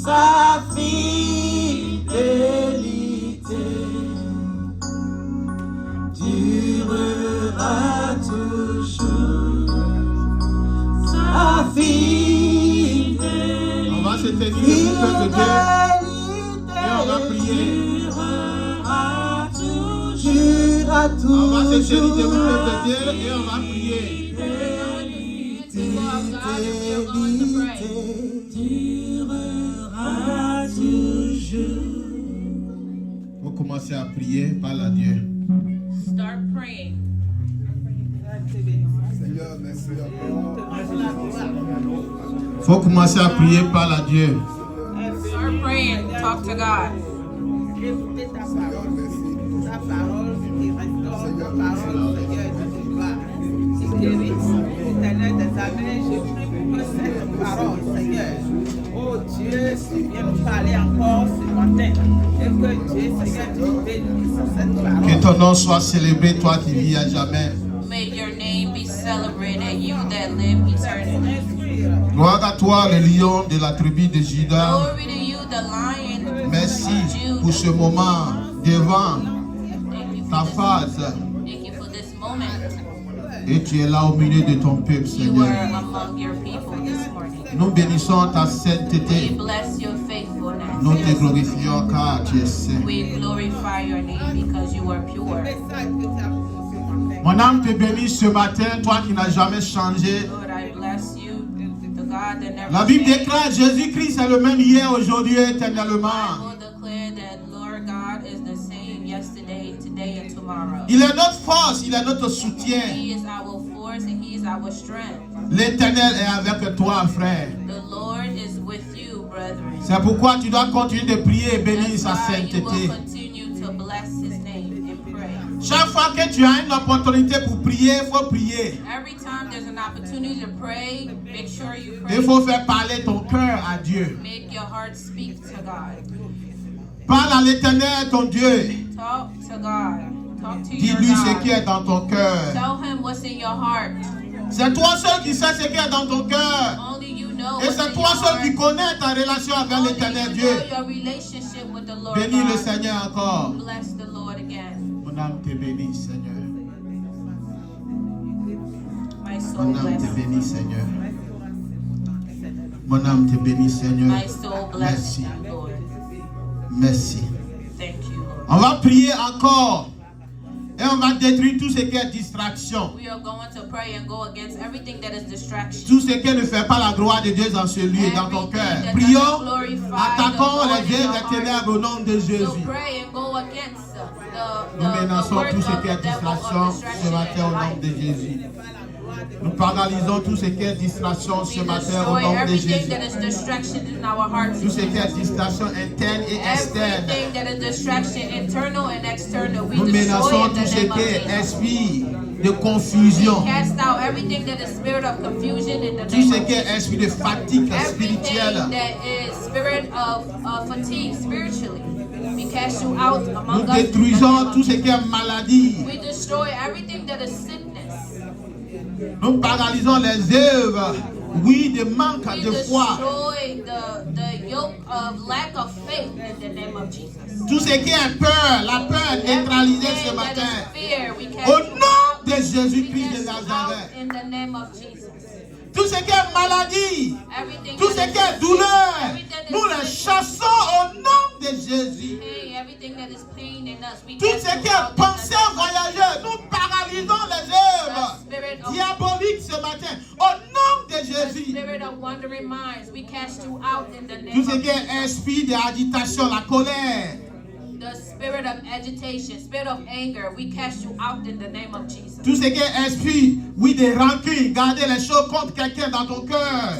sa fidélité durera toujours. Sa fidélité. On va se tenir le peuple de Dieu et on va prier. On va se tenir le peuple de Dieu et on va prier. Faut commencer à prier, parle à Dieu. Start praying. Seigneur, merci. Faut commencer à prier, parle à Dieu. Start praying. Talk to God. Écoutez ta parole qui restaure, ta parole, Seigneur, qui guérit. Éternel des armées, je prie pour que cette parole, Seigneur, oh Dieu, tu viens nous parler encore ce matin. Et que Dieu, Seigneur, tu bénisses cette parole. Que ton nom soit célébré, toi qui vis à jamais. May your name be celebrated, you that live eternally. Gloire à toi, le lion de la tribu de Juda. Glory to you, the lion of Merci pour Judah. ce moment devant Thank you ta for this. face. Thank you for this moment. Et tu es là au milieu de ton peuple, You Seigneur. are among your people this morning. Nous bénissons ta We sainteté. bless your faithfulness. Nous te glorifions car tu es saint. We glorify your name because you are pure. Mon âme te bénit ce matin, toi qui n'as jamais changé. Lord, I bless you, the God that never La Bible changed. déclare Jésus-Christ est le même hier, aujourd'hui et éternellement. I will declare that Lord God is the same yesterday, today, and tomorrow. Il est notre force, il est notre soutien. He is our force and He is our strength. L'Éternel est avec toi, frère. The Lord is with you, brethren. C'est pourquoi tu dois continuer de prier et bénir That's sa why you sainteté. will continue to bless His name and pray. Chaque fois que tu as une opportunité pour prier, il faut prier. Every time there's an opportunity to pray, make sure you pray. Il faut faire parler ton cœur à Dieu. Make your heart speak to God. Parle à l'Éternel, ton Dieu. Talk to God. Talk to your Dis-lui ce qui God. est dans ton cœur. Tell Him what's in your heart. C'est toi seul qui sais ce qui est dans ton cœur. Only you know Et what's c'est in toi your seul qui heart. connais ta relation avec Only l'Éternel you Dieu. know your relationship with the Lord Bénis le God. Seigneur encore. Bless the Lord again. Mon âme te bénit, Seigneur. My soul Mon âme te bless. bénit, Seigneur. Mon âme te bénit, Seigneur. My soul bless Merci. you, Lord. Merci. Thank you, Lord. On va prier encore. Et on va détruire tout ce qui est distraction. We are going to pray and go against everything that is distraction. Tout ce qui ne fait pas la gloire de Dieu dans ce lieu et dans ton cœur. Prions, attaquons les œuvres des ténèbres au nom de So Jésus. pray and go against Nous the menaçons works tout ce of qui the est devil distraction of ce distraction matin au in nom de life. Jésus. Nous paralysons tout ce qui est distraction ce We matin au destroy nom de everything Jésus. that is distraction in our hearts. Tout ce qui est distraction interne et externe. Everything that is distraction, internal and external, we Nous destroy menaçons in tout the ce name of qui est Jesus. esprit de confusion. Cast out everything that is spirit of confusion in the Tout name ce of qui est Jesus. esprit de fatigue Everything spirituelle. that is spirit of fatigue spiritually, we cast you out Nous among us. in the détruisons name of tout ce Jesus. qui est maladie. We destroy everything that is sickness. Nous paralysons les œuvres, oui, de manque We de foi. destroy the yoke of lack of faith in the name of Jesus. Tout ce qui est peur, la peur est neutralisée ce Everything that matin. is fear, we cast Au you nom out. de We Jésus-Christ de cast you out Nazareth. in the name of Jesus. Tout ce qui est maladie, Everything tout ce that qui est is douleur, everything that is nous les sickness, chassons au nom de Jésus. pain, everything that is pain in us, we Tout cast ce you qui out est in the pensée name of voyageuse, nous paralysons les œuvres The spirit of diaboliques ce matin. Au nom de the Jésus. spirit of wandering minds, we cast you out in the name Tout ce of qui est esprit d'agitation, la colère, the spirit of agitation, spirit of anger, we cast you out in the name of Jesus. tout ce qui est esprit, oui, de rancune, garder les choses contre quelqu'un dans ton cœur.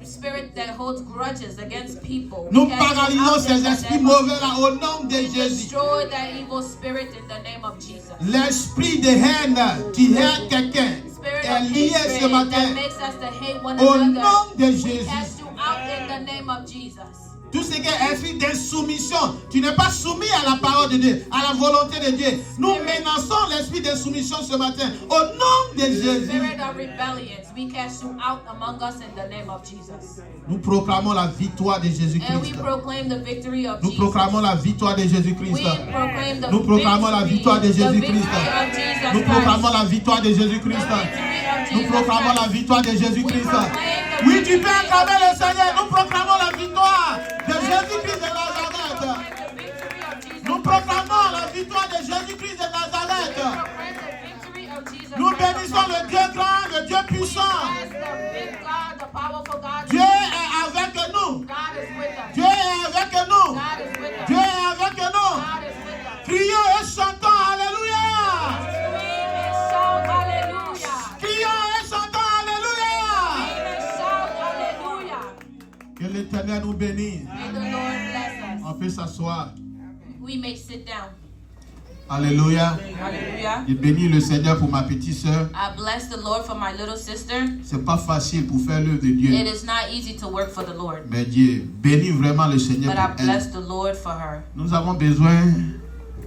Spirit that holds grudges against people. Nous We cast you paralysons out in ces the esprits name of mauvais là au nom de We Jésus. destroy that evil spirit in the name of Jesus. L'esprit de haine qui hait quelqu'un Spirit est of lié ce hatred matin that makes us to hate one au another. nom de We Jésus. cast you out in the name of Jesus. Tout ce qui est esprit d'insoumission, tu n'es pas soumis à la parole de Dieu, à la volonté de Dieu. Nous menaçons l'esprit d'insoumission ce matin au nom de Jésus. Spirit of rebellion, we cast you out among us in the name of Jesus. Nous proclamons la victoire de And we Jésus-Christ. proclaim the victory of Nous Jesus. proclamons la victoire de We Jésus-Christ. proclaim the Nous proclamons la victoire de victory Jésus-Christ. of Jesus Nous proclamons Christ. la victoire de Jésus-Christ. Nous proclamons la victoire de Jésus-Christ. Oui, tu peux acclamer le Seigneur. Nous proclamons la victoire de Jésus-Christ de Nazareth. Nous proclamons la victoire de Jésus-Christ de Nazareth. Nous bénissons le Dieu grand, le Dieu puissant. Dieu est avec nous. Dieu est avec nous. Dieu est avec nous. Crions et chantons Alléluia. Crions et chantons Alléluia. Que l'Éternel nous bénisse. On peut s'asseoir. We may sit down. Alléluia. Hallelujah. Je bénis le Seigneur pour ma petite sœur. I bless the Lord for my little sister. C'est pas facile pour faire l'œuvre de Dieu. It is not easy to work for the Lord, Mais Dieu bénit vraiment le Seigneur but I pour elle. bless the Lord for her. Nous avons besoin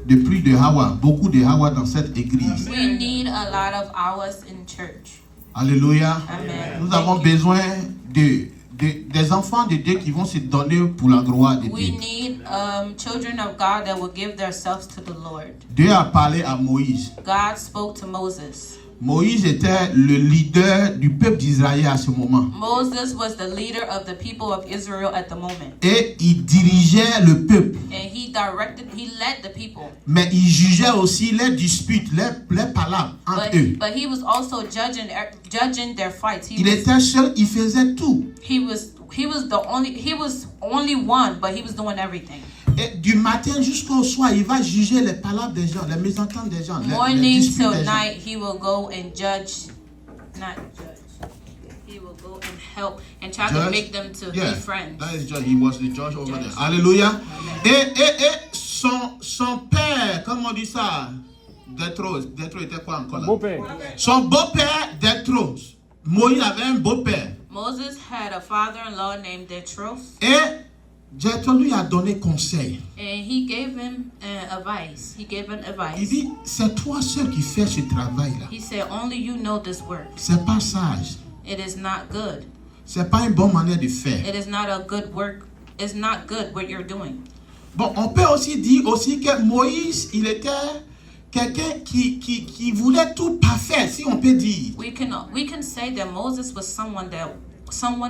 de plus de Hawa, beaucoup de Hawa dans cette église. We need a lot of hours in church. Alléluia. Amen. Nous avons besoin des enfants de Dieu qui vont se donner pour la gloire de We Dieu. need children of God that will give themselves to the Lord. Dieu a parlé à Moïse. God spoke to Moses. Moïse était le leader du peuple d'Israël à ce moment. Moses was the leader of the people of Israel at the moment. Et il dirigeait le peuple. And he led the people. Mais il jugeait aussi les disputes, les palabres entre eux. But he was also judging their fights. Il était seul, il faisait tout. He was only one, but he was doing everything. Et du matin jusqu'au soir, il va juger les palabres des gens, les mésententes des gens, les Morning disputes till des gens. night, he will go and judge, not judge. He will go and help and try to Judge? make them to Yeah, be friends. that is judge. He was the judge over there. Alléluia. Et son père, comment on dit ça? Détro était quoi encore là? Beau-père. Son beau-père, Détro. Moïse avait un beau-père. Moses had a father-in-law named Jethro, Et Jéthro lui a donné conseil. and he gave him advice. He gave him Il advice. dit, c'est toi seul qui fais ce travail-là. He said, "Only you know this work. C'est pas sage. It is not good. C'est pas une bonne manière de faire. It is not a good work. It's not good what you're doing." Bon, on peut aussi dire aussi que Moïse, il était quelqu'un qui voulait tout parfait, si on peut dire. We can say that Moses was someone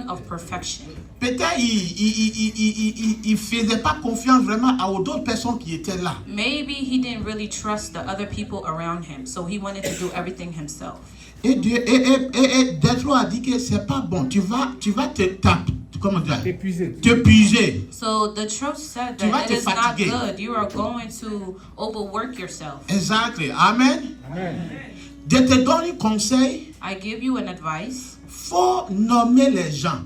of perfection. Peut-être il faisait pas confiance vraiment aux d'autres personnes qui étaient là. Maybe he didn't really trust the other people around him, so he wanted to do everything himself. Et Détro a dit que c'est pas bon. Tu vas te taper. Comment dire? T'épuiser. So the truth said Tu vas that te it is not fatiguer. good. You are going to overwork yourself. Exactly. Amen. Je te donne un conseil. I give you an advice. Faut nommer les gens.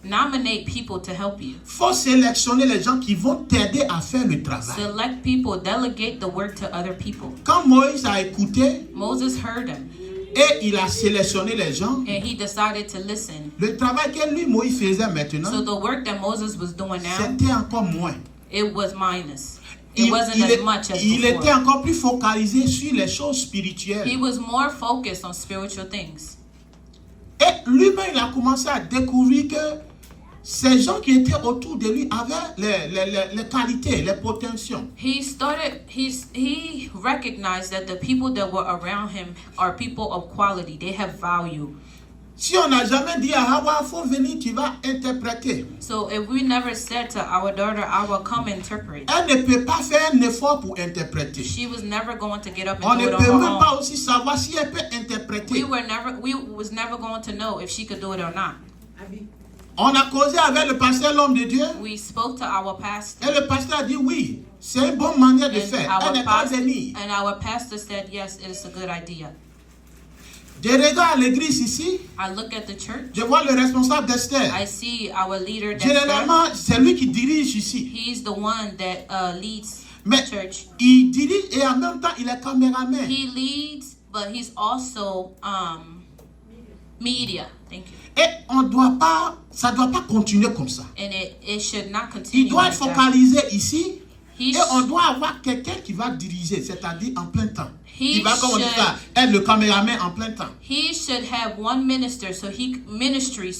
Nominate people to help you. Faut sélectionner les gens qui vont t'aider à faire le travail. Select people, delegate the work to other people. Quand Moïse a écouté Moses heard him, et il a sélectionné les gens, and he decided to listen. le travail que lui, Moïse, faisait maintenant, So the work that Moses was doing now, c'était encore moins. it was minus. It wasn't as much as il était before. encore plus focalisé sur les choses spirituelles. He was more focused on spiritual things. Et lui-même, il a commencé à découvrir que ces gens qui étaient autour de lui avaient les qualités, les potentiels. He recognized that the people that were around him are people of quality. They have value. Si on n'a jamais dit à Hawa, il faut venir, tu vas interpréter. So if we never said to our daughter, "I will come interpret," Elle ne peut pas faire un effort pour interpréter. she was never going to get up On and ne do it on peut her même pas own. aussi savoir si elle peut interpréter. We was never going to know if she could do it or not. On a causé avec le pasteur, l'homme de Dieu, We spoke to our pastor, et le pasteur a dit oui, c'est une bonne manière de faire. Elle n'est pas venue. and our pastor said, "Yes, it is a good idea." Je regarde l'église ici, I look at the church. je vois le responsable d'Esther. I see our leader. Dexter. Généralement, c'est lui qui dirige ici. He's the one that leads Mais the church. il dirige et en même temps, il est caméraman. He leads, but he's also media. Thank you. Et ça ne doit pas continuer comme ça. And it should not continue. Il doit être like that. focalisé ici. He Et on doit avoir quelqu'un qui va diriger, c'est-à-dire en plein temps. He Il va, comme on dit should- ça, être le caméraman en plein temps. He should have one ministry so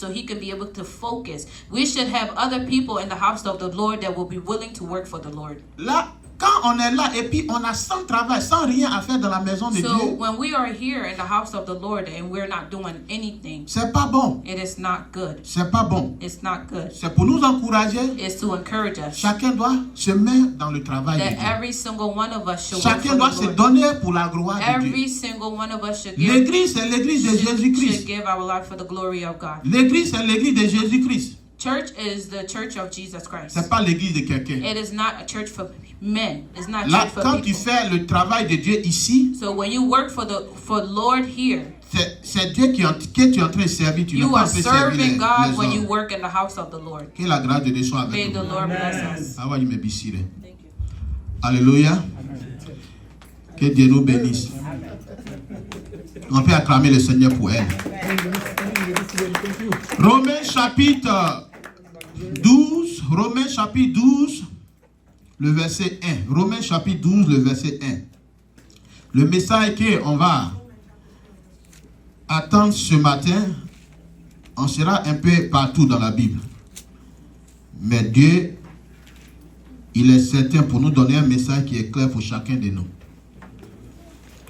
he can be able to focus. We should have other people in the house of the Lord that will be willing to work for the Lord. Là, quand on est là et puis on a sans travail, sans rien à faire dans la maison de So Dieu, when we are here in the house of the Lord and we're not doing anything, c'est pas bon. it is not good. C'est pas bon. It's not good. C'est pour nous encourager. It's to encourage us Chacun doit se mettre dans le travail de that Dieu. every single one of us should work Chacun for doit the se Lord. donner pour la gloire de Dieu. Every single one of us should give, L'église, c'est l'église de should Jésus-Christ. give our life for the glory of God. L'église, c'est l'église de Jésus-Christ. Church is the church of Jesus Christ. C'est pas l'église de quelqu'un. It is not a church for men. It's not a Là, church for quand tu people. fais le travail de Dieu ici, So when you work for Lord here, c'est Dieu que tu es en train de servir. Tu n'es you pas en are train de servir serving les God when you hommes. work in the house of the Lord. Que la grâce de Dieu soit May avec the nous. Lord bless us. Ah ouais, il me bissire. Thank you. Alléluia. Que Dieu nous bénisse. On peut acclamer le Seigneur pour elle. Romains chapitre 12, Romains chapitre 12, le verset 1. Romains chapitre 12, le verset 1. Le message qu'on va attendre ce matin, on sera un peu partout dans la Bible. Mais Dieu, il est certain pour nous donner un message qui est clair pour chacun de nous.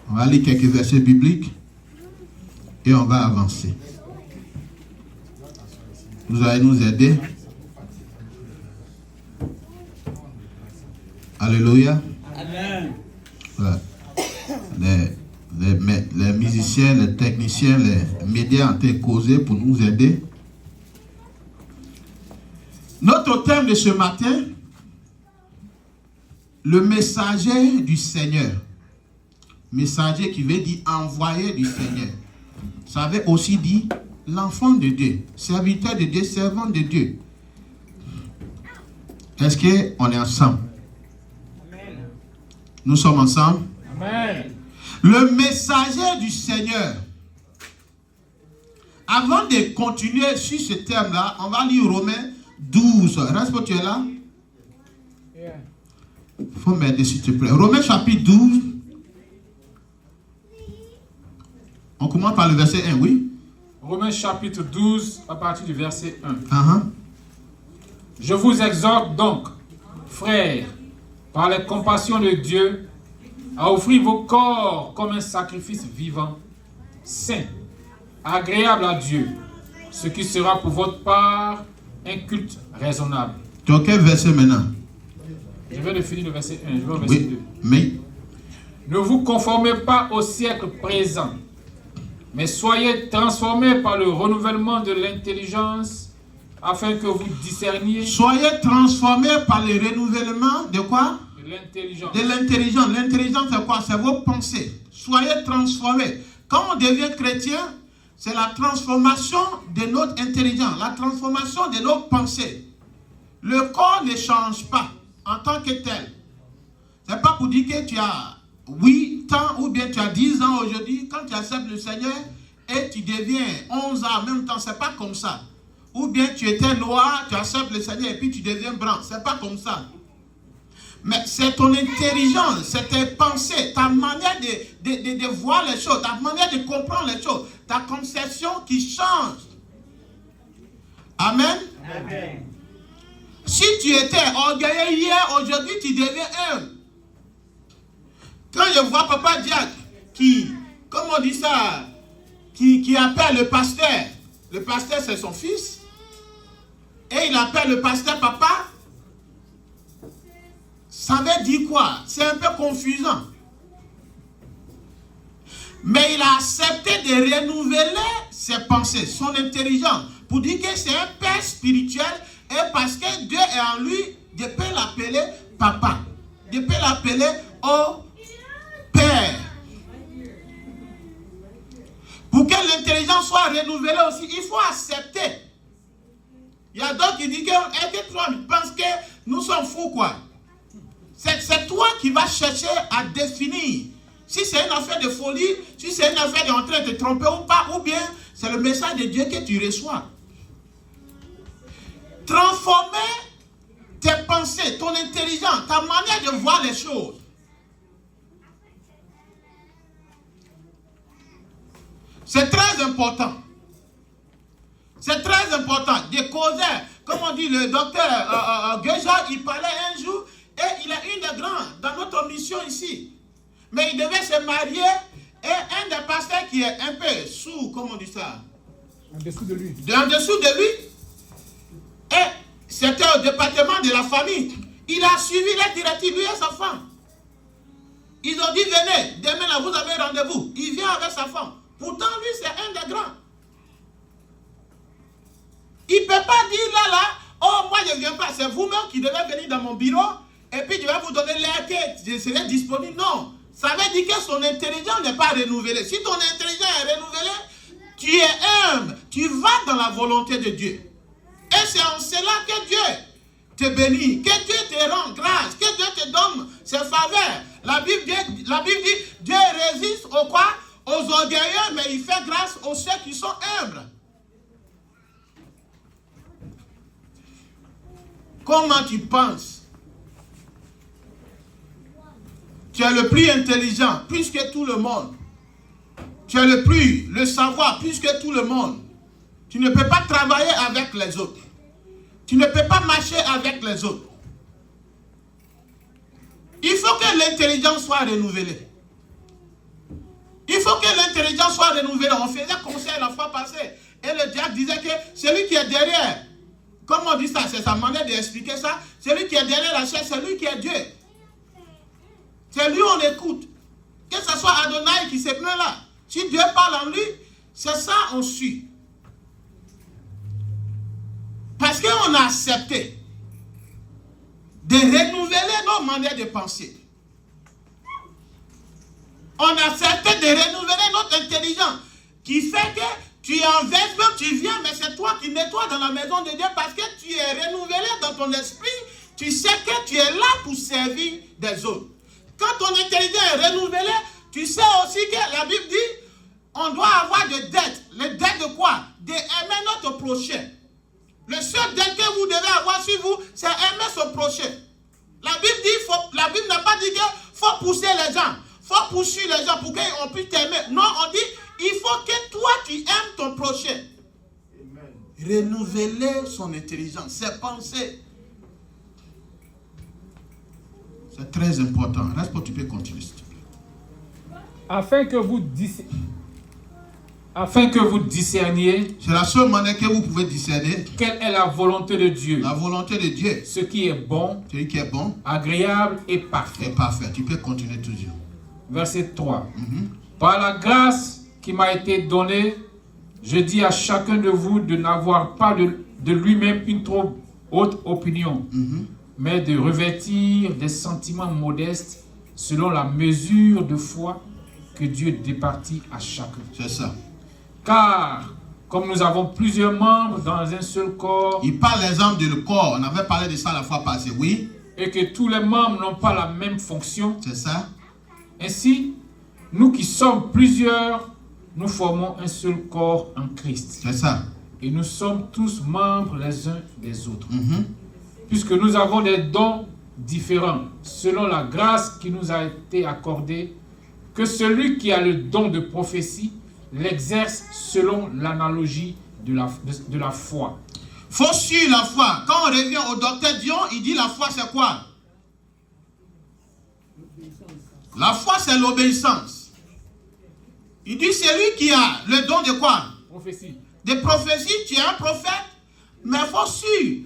On va lire quelques versets bibliques et on va avancer. Vous allez nous aider. Alléluia. Amen. Ouais. Les musiciens, les techniciens, les médias ont été causés pour nous aider. Notre thème de ce matin, le messager du Seigneur. Messager qui veut dire envoyé du Seigneur. Ça veut aussi dire l'enfant de Dieu, serviteur de Dieu, servant de Dieu. Est-ce qu'on est ensemble? Amen. Nous sommes ensemble? Amen. Le messager du Seigneur. Avant de continuer sur ce thème-là, on va lire Romains 12. Reste que tu es là. Il faut m'aider s'il te plaît. Romains chapitre 12. On commence par le verset 1, oui? Romains chapitre 12, à partir du verset 1. Uh-huh. Je vous exhorte donc, frères, par les compassions de Dieu, à offrir vos corps comme un sacrifice vivant, saint, agréable à Dieu, ce qui sera pour votre part un culte raisonnable. Donc, quel verset maintenant? Je viens de finir le verset 1, je vais au verset 2. Oui, mais Ne vous conformez pas au siècle présent, mais soyez transformés par le renouvellement de l'intelligence, afin que vous discerniez soyez transformés par le renouvellement de quoi? de l'intelligence. De l'intelligence. L'intelligence, c'est quoi? C'est vos pensées. Soyez transformés. Quand on devient chrétien, c'est la transformation de notre intelligence, la transformation de nos pensées. Le corps ne change pas en tant que tel. Ce n'est pas pour dire que tu as 8 ans ou bien tu as 10 ans aujourd'hui. Quand tu acceptes le Seigneur et tu deviens 11 ans en même temps, ce n'est pas comme ça. Ou bien tu étais noir, tu acceptes le Seigneur et puis tu deviens blanc. Ce n'est pas comme ça. Mais c'est ton intelligence, c'est tes pensées, ta manière de voir les choses, ta manière de comprendre les choses, ta conception qui change. Amen. Amen. Si tu étais orgueilleux hier, aujourd'hui tu deviens humble. Quand je vois Papa Diak qui, comment on dit ça, qui appelle le pasteur c'est son fils, et il appelle le pasteur papa, ça veut dire quoi? C'est un peu confusant. Mais il a accepté de renouveler ses pensées, son intelligence, pour dire que c'est un père spirituel, et parce que Dieu est en lui, Dieu peut l'appeler papa. Dieu peut l'appeler au Père. Pour que l'intelligence soit renouvelée aussi, il faut accepter. Il y a d'autres qui disent que toi, tu penses que nous sommes fous, quoi. C'est toi qui vas chercher à définir si c'est une affaire de folie, si c'est une affaire d'en train de te tromper ou pas, ou bien c'est le message de Dieu que tu reçois. Transformer tes pensées, ton intelligence, ta manière de voir les choses. C'est très important. C'est très important de causer. Comme on dit, le docteur Geja, il parlait un jour, et il est une des grands dans notre mission ici. Mais il devait se marier, et un des pasteurs qui est un peu sous, comment on dit ça? En dessous de lui. En dessous de lui. Et c'était au département de la famille. Il a suivi les directives, lui et sa femme. Ils ont dit, venez, demain là, vous avez rendez-vous. Il vient avec sa femme. Pourtant, lui, c'est un des grands. Il ne peut pas dire là, oh, moi, je ne viens pas. C'est vous-même qui devez venir dans mon bureau. Et puis, je vais vous donner l'air que je serai disponible. Non. Ça veut dire que son intelligence n'est pas renouvelée. Si ton intelligence est renouvelée, tu es humble. Tu vas dans la volonté de Dieu. Et c'est en cela que Dieu te bénit, que Dieu te rend grâce, que Dieu te donne ses faveurs. La Bible dit, Dieu résiste aux quoi? Aux orgueilleux, mais il fait grâce aux ceux qui sont humbles. Comment tu penses? Tu es le plus intelligent, plus que tout le monde. Tu as le savoir, plus que tout le monde. Tu ne peux pas travailler avec les autres. Tu ne peux pas marcher avec les autres. Il faut que l'intelligence soit renouvelée. Il faut que l'intelligence soit renouvelée. On faisait conseil la fois passée. Et le diable disait que celui qui est derrière, comment on dit ça? C'est sa manière d'expliquer ça. Celui qui est derrière la chaise, c'est lui qui est Dieu. C'est lui on écoute. Que ce soit Adonai qui se plaint là. Si Dieu parle en lui, c'est ça on suit. Parce qu'on a accepté de renouveler nos manières de penser. On a accepté de renouveler notre intelligence. Qui fait que tu es en vêtement, tu viens, mais c'est toi qui nettoies dans la maison de Dieu parce que tu es renouvelé dans ton esprit. Tu sais que tu es là pour servir des autres. Quand ton intelligence est renouvelée, tu sais aussi que la Bible dit on doit avoir des dettes. Les dettes de quoi? D'aimer notre prochain. Le seul dette que vous devez avoir sur vous, c'est aimer son prochain. La Bible dit, la Bible n'a pas dit qu'il faut pousser les gens. Il faut poursuivre les gens pour qu'ils puissent t'aimer. Non, on dit, il faut que toi, tu aimes ton prochain. Amen. Renouveler son intelligence, ses pensées. C'est très important. Reste pour tu peux continuer, s'il te plaît. Afin que vous discerniez, c'est la seule manière que vous pouvez discerner quelle est la volonté de Dieu. La volonté de Dieu. Ce qui est bon, agréable et parfait. Et parfait. Tu peux continuer toujours. Verset 3. Par la grâce qui m'a été donnée, je dis à chacun de vous de n'avoir pas de lui-même une trop haute opinion, mais de revêtir des sentiments modestes selon la mesure de foi que Dieu départit à chacun. C'est ça. Car, comme nous avons plusieurs membres dans un seul corps... Il parle l'exemple du corps. On avait parlé de ça la fois passée, oui. Et que tous les membres n'ont pas la même fonction. C'est ça. Ainsi, nous qui sommes plusieurs, nous formons un seul corps en Christ. C'est ça. Et nous sommes tous membres les uns des autres. Puisque nous avons des dons différents, selon la grâce qui nous a été accordée, que celui qui a le don de prophétie l'exerce selon l'analogie de la foi. Faut suivre la foi. Quand on revient au docteur Dion, il dit la foi c'est quoi? La foi c'est l'obéissance. Il dit celui qui a le don de quoi? Prophétie. De prophétie, tu es un prophète, mais il faut suivre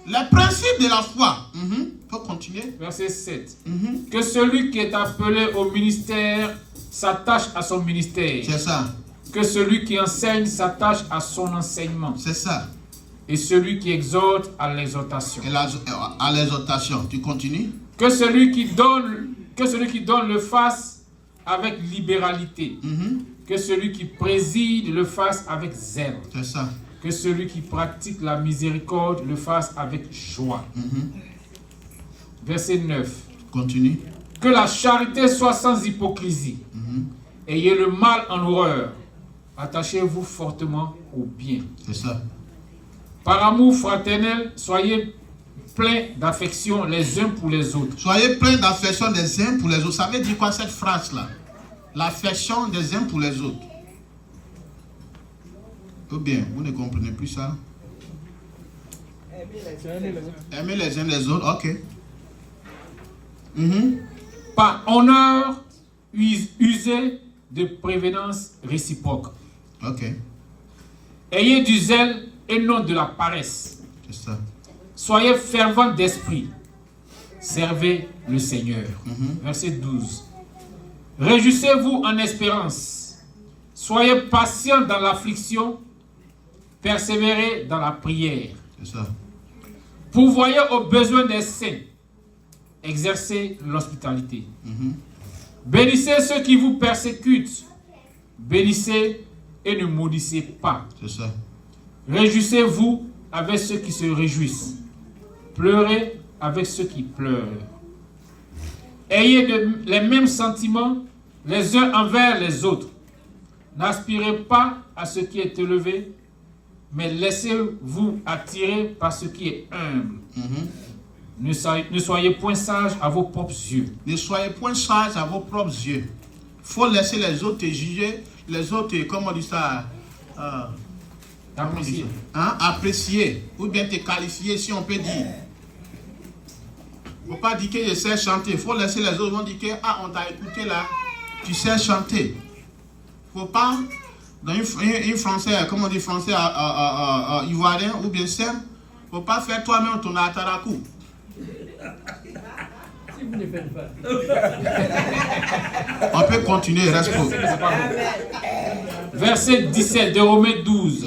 les principes de la foi. Faut continuer. Verset 7. Que celui qui est appelé au ministère s'attache à son ministère. C'est ça. Que celui qui enseigne s'attache à son enseignement. C'est ça. Et celui qui exhorte à l'exhortation. À l'exhortation. Tu continues. Que celui qui donne le fasse avec libéralité. Que celui qui préside le fasse avec zèle. C'est ça. Que celui qui pratique la miséricorde le fasse avec joie. Verset 9. Continue. Que la charité soit sans hypocrisie. Ayez le mal en horreur. attachez-vous fortement au bien. C'est ça. Par amour fraternel, soyez pleins d'affection les uns pour les autres. Soyez pleins d'affection des uns pour les autres. Ça veut dire quoi cette phrase-là? L'affection des uns pour les autres. Ou bien, vous ne comprenez plus ça? Aimer les uns les autres, ok. Par honneur, usez de prévenance réciproque. Ok, Ayez du zèle et non de la paresse. c'est ça. Soyez fervents d'esprit. Servez le Seigneur. Verset 12. Réjouissez-vous en espérance. Soyez patients dans l'affliction. Persévérez dans la prière. C'est ça. Pourvoyez aux besoins des saints. Exercez l'hospitalité. Bénissez ceux qui vous persécutent. Bénissez et ne maudissez pas. C'est ça. Réjouissez-vous avec ceux qui se réjouissent. Pleurez avec ceux qui pleurent. Ayez les mêmes sentiments les uns envers les autres. N'aspirez pas à ce qui est élevé, mais laissez-vous attirer par ce qui est humble. Ne soyez point sages à vos propres yeux. Ne soyez point sages à vos propres yeux. Il faut laisser les autres te juger. Les autres, comment on dit ça? Appréciez. Apprécier. Ou bien te qualifier, si on peut dire. Il ne faut pas dire que je sais chanter. Il faut laisser les autres dire que on t'a écouté là. Tu sais chanter. Il ne faut pas, dans une français, comment on dit français ivoirien ou bien simple, il ne faut pas faire toi-même ton atarakou. Si vous ne faites pas. On peut continuer, reste pour. Verset 17 de Romains 12.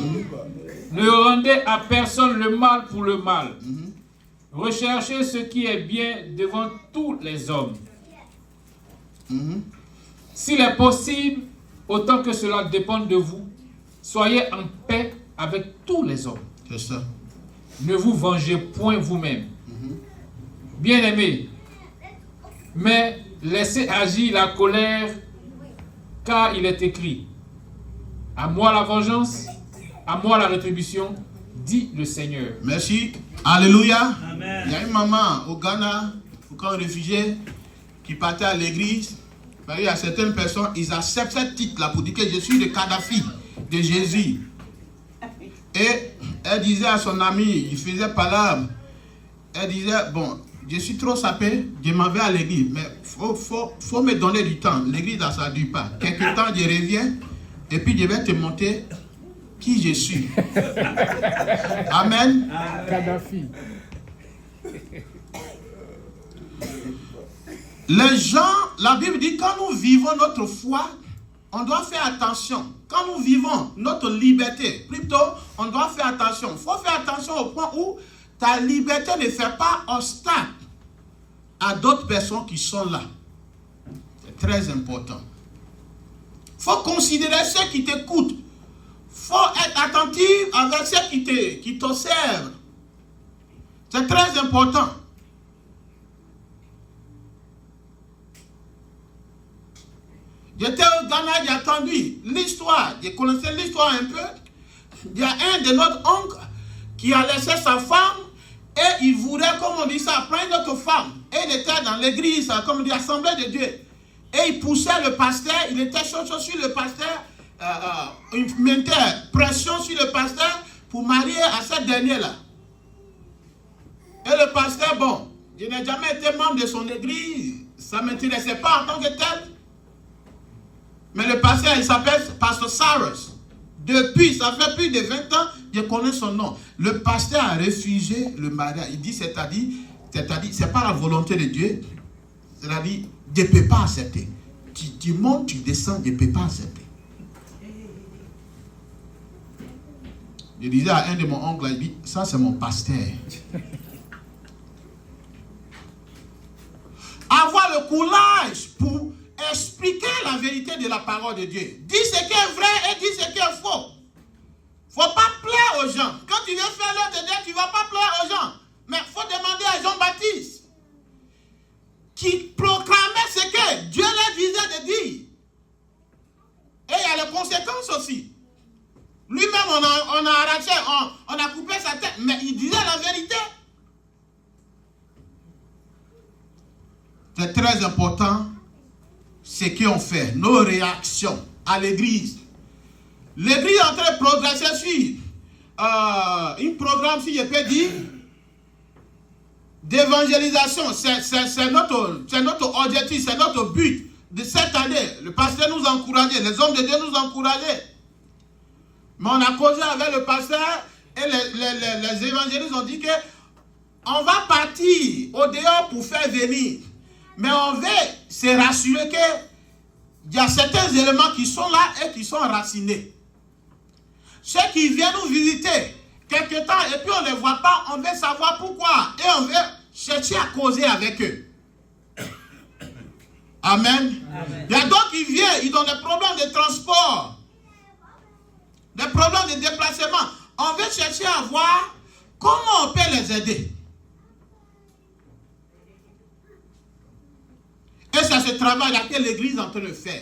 Ne rendez à personne le mal pour le mal. Recherchez ce qui est bien devant tous les hommes. S'il est possible, autant que cela dépend de vous, soyez en paix avec tous les hommes. C'est ça. Ne vous vengez point vous-même. Bien-aimés, mais laissez agir la colère, car il est écrit: à moi la vengeance, à moi la rétribution, dit le Seigneur. Merci. Alléluia. Amen. Il y a une maman au Ghana, au camp réfugié, qui partait à l'église. Il y a certaines personnes, ils acceptent ce titre-là pour dire que je suis le Kadhafi de Jésus. Et elle disait à son ami, il faisait palabre, elle disait, bon, je suis trop sapé, je m'en vais à l'église, mais faut me donner du temps. L'église, ça ne dure pas. Quelque temps, je reviens, et puis je vais te montrer qui je suis. Amen. Kadhafi. Les gens, la Bible dit, quand nous vivons notre foi, on doit faire attention. Quand nous vivons notre liberté, plutôt, on doit faire attention. Il faut faire attention au point où ta liberté ne fait pas obstacle à d'autres personnes qui sont là. C'est très important. Il faut considérer ceux qui t'écoutent. Il faut être attentif avec ceux qui t'observent. C'est très important. J'étais au Ghana, j'ai entendu l'histoire, je connaissais l'histoire un peu. Il y a un de notre oncle qui a laissé sa femme et il voulait, comme on dit ça, prendre une autre femme. Et il était dans l'église, comme on dit, l'Assemblée de Dieu. Et il poussait le pasteur, il était chaud sur le pasteur, il mettait pression sur le pasteur pour marier à cette dernière-là. Et le pasteur, bon, je n'ai jamais été membre de son église, ça ne m'intéressait pas en tant que tel. Mais le pasteur, il s'appelle Pasteur Cyrus. Depuis, ça fait plus de 20 ans, je connais son nom. Le pasteur a refusé le mariage. Il dit, c'est-à-dire, c'est pas la volonté de Dieu. C'est-à-dire, je ne peux pas accepter. Tu montes, tu descends, je ne peux pas accepter. Je disais à un de mon oncles, il dit, ça c'est mon pasteur. Avoir le courage pour expliquer la vérité de la parole de Dieu. Dis ce qui est vrai et dis ce qui est faux. Il ne faut pas plaire aux gens. Quand tu viens faire l'œuvre de Dieu, tu ne vas pas plaire aux gens. Mais il faut demander à Jean-Baptiste, qui proclamait ce que Dieu leur disait de dire. Et il y a les conséquences aussi. Lui-même, on a arraché, on a coupé sa tête, mais il disait la vérité. C'est très important ce qu'on fait, nos réactions à l'église. L'église est en train de progresser sur un programme, si je peux dire, d'évangélisation. C'est notre objectif, c'est notre but de cette année. Le pasteur nous encourageait, les hommes de Dieu nous encourageaient. Mais on a causé avec le pasteur et les évangélistes ont dit que on va partir au dehors pour faire venir. Mais on veut se rassurer qu'il y a certains éléments qui sont là et qui sont racinés. Ceux qui viennent nous visiter quelque temps et puis on ne les voit pas, on veut savoir pourquoi. Et on veut chercher à causer avec eux. Amen. Amen. Il y a d'autres qui viennent, ils ont des problèmes de transport, des problèmes de déplacement. On veut chercher à voir comment on peut les aider. Et c'est ce travail-là que l'Église est en train de faire.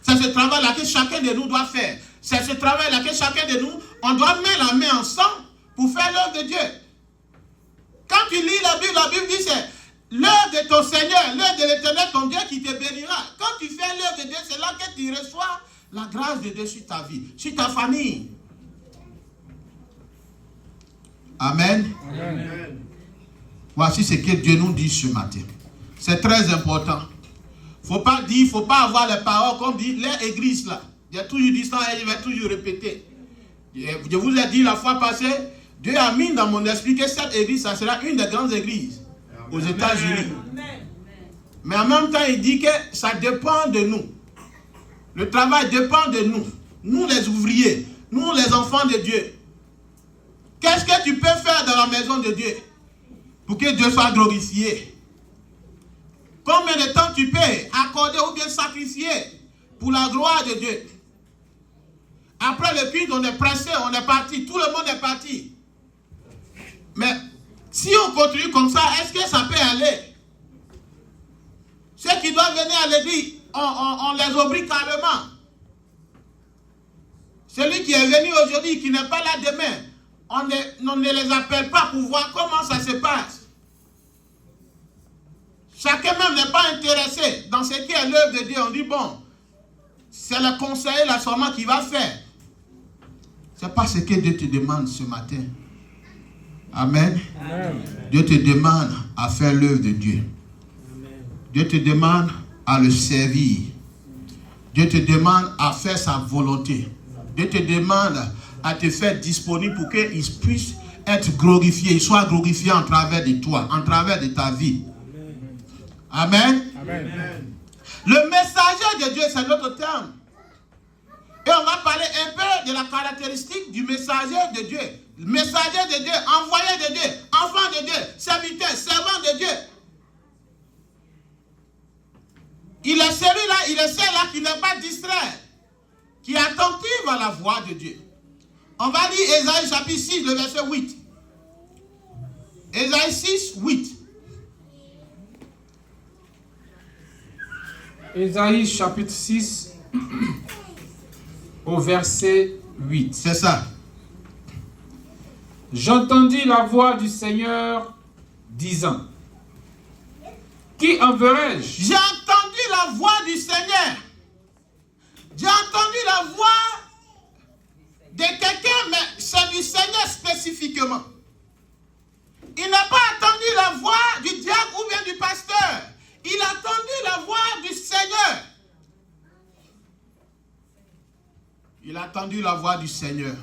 C'est ce travail-là que chacun de nous doit faire. C'est ce travail-là que chacun de nous, on doit mettre la main ensemble pour faire l'œuvre de Dieu. Quand tu lis la Bible dit c'est l'œuvre de ton Seigneur, l'œuvre de l'Éternel, ton Dieu qui te bénira. Quand tu fais l'œuvre de Dieu, c'est là que tu reçois la grâce de Dieu sur ta vie, sur ta famille. Amen. Amen. Voici ce que Dieu nous dit ce matin. C'est très important. Faut pas dire, faut pas avoir les paroles comme dit les églises là. J'ai toujours dit ça et je vais toujours répéter. Je vous ai dit la fois passée, Dieu a mis dans mon esprit que cette église, ça sera une des grandes églises aux États-Unis. Mais en même temps, il dit que ça dépend de nous. Le travail dépend de nous. Nous les ouvriers, nous les enfants de Dieu. Qu'est-ce que tu peux faire dans la maison de Dieu pour que Dieu soit glorifié? Combien de temps tu peux accorder ou bien sacrifier pour la gloire de Dieu? Après le culte, on est pressé, on est parti, tout le monde est parti. Mais si on continue comme ça, est-ce que ça peut aller? Ceux qui doivent venir à l'église, on les oublie carrément. Celui qui est venu aujourd'hui, qui n'est pas là demain, on ne les appelle pas pour voir comment ça se passe. Chacun même n'est pas intéressé dans ce qui est l'œuvre de Dieu. On dit, bon, c'est le conseiller là seulement qui va faire. Ce n'est pas ce que Dieu te demande ce matin. Amen. Amen. Dieu te demande à faire l'œuvre de Dieu. Amen. Dieu te demande à le servir. Dieu te demande à faire sa volonté. Dieu te demande à te faire disponible pour qu'il puisse être glorifié. Il soit glorifié en travers de toi, en travers de ta vie. Amen. Amen. Le messager de Dieu, c'est notre terme. Et on va parler un peu de la caractéristique du messager de Dieu. Messager de Dieu, envoyé de Dieu, enfant de Dieu, serviteur, servant de Dieu. Il est celui-là, il est celle-là qui n'est pas distrait, qui est attentive à la voix de Dieu. On va lire Ésaïe chapitre 6, le verset 8. Ésaïe 6, 8. Ésaïe chapitre 6 au verset 8. C'est ça. J'entendis la voix du Seigneur disant, qui enverrai-je? J'ai entendu la voix du Seigneur. J'ai entendu la voix de quelqu'un, mais c'est du Seigneur spécifiquement. Il n'a pas entendu la voix du diable ou bien du pasteur. Il a entendu la voix du Seigneur. Il a entendu la voix du Seigneur.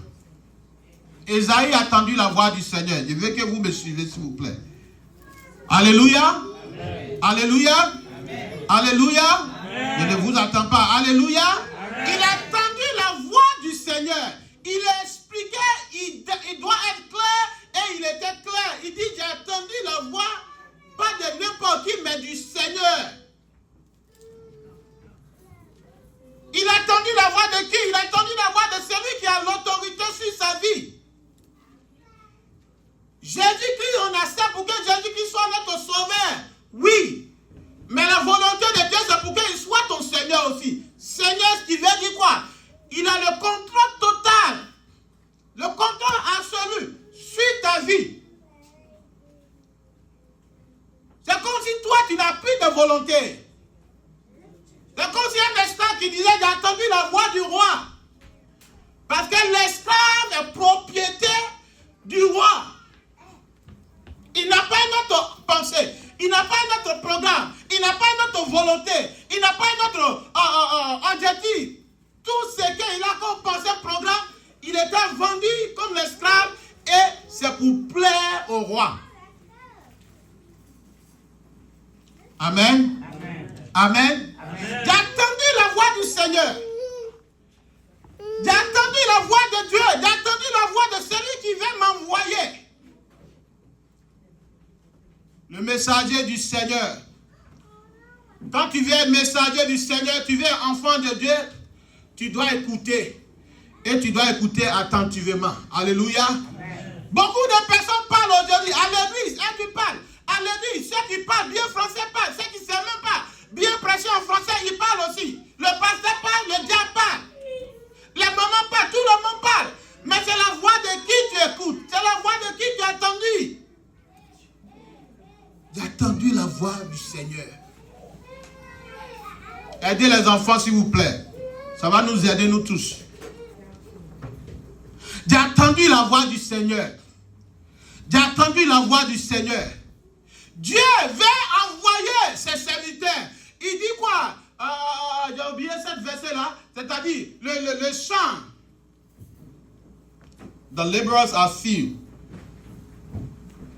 Ésaïe a entendu la voix du Seigneur. Je veux que vous me suivez, s'il vous plaît. Alléluia. Amen. Alléluia. Amen. Alléluia. Amen. Je ne vous attends pas. Alléluia. Amen. Il a entendu la voix du Seigneur. Il a expliqué, il doit être clair et il était clair. Il dit, j'ai entendu la voix, pas de n'importe qui, mais du Seigneur. Il a entendu la voix de qui? Il a entendu la voix de celui qui a l'autorité sur sa vie. Jésus-Christ, on a ça pour que Jésus-Christ soit notre sauveur. Oui. Mais la volonté de Dieu, c'est pour qu'il soit ton Seigneur aussi. Seigneur, ce qui veut dire quoi? Il a le contrôle total le contrôle absolu sur ta vie. C'est comme si toi, tu n'as plus de volonté. C'est comme si un esclave qui disait, j'ai entendu la voix du roi. Parce que l'esclave est propriété du roi. Il n'a pas une autre pensée. Il n'a pas un autre programme. Il n'a pas une autre volonté. Il n'a pas un autre objectif. Tout ce qu'il a comme pensée, programme, il était vendu comme l'esclave et c'est pour plaire au roi. Amen. Amen. Amen. Amen. J'ai entendu la voix du Seigneur. J'ai entendu la voix de Dieu. J'ai entendu la voix de celui qui vient m'envoyer. Le messager du Seigneur. Quand tu viens messager du Seigneur, tu viens enfant de Dieu, tu dois écouter. Et tu dois écouter attentivement. Alléluia. Amen. Beaucoup de personnes parlent aujourd'hui à l'église. Et tu parles. À l'église, ceux qui parlent bien français parlent. Ceux qui ne savent même pas bien prêcher en français, ils parlent aussi. Le pasteur parle, le diable parle. Les mamans parlent, tout le monde parle. Mais c'est la voix de qui tu écoutes. C'est la voix de qui tu as entendu. J'ai entendu la voix du Seigneur. Aidez les enfants, s'il vous plaît. Ça va nous aider, nous tous. J'ai entendu la voix du Seigneur. J'ai entendu la voix du Seigneur. Dieu veut envoyer ses serviteurs. Il dit quoi? J'ai oublié cette verset-là. C'est-à-dire, le chant. The laborers are few.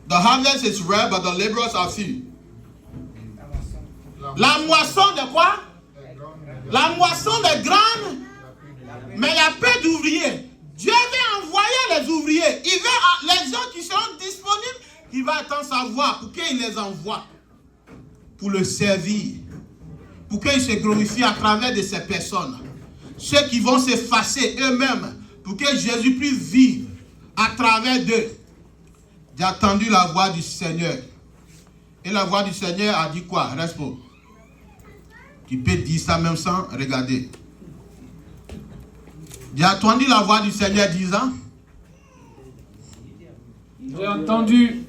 The harvest is rare, but the laborers are few. La moisson de quoi? La moisson est grande, mais il y a peu d'ouvriers. Dieu veut envoyer les ouvriers. Il veut les gens qui seront disponibles. Il va attendre sa voix pour qu'il les envoie. Pour le servir. Pour qu'il se glorifie à travers de ces personnes. Ceux qui vont s'effacer eux-mêmes. Pour que Jésus puisse vivre à travers d'eux. J'ai entendu la voix du Seigneur. Et la voix du Seigneur a dit quoi? Reste pour. Tu peux dire ça même sans regarder. J'ai entendu la voix du Seigneur disant. J'ai entendu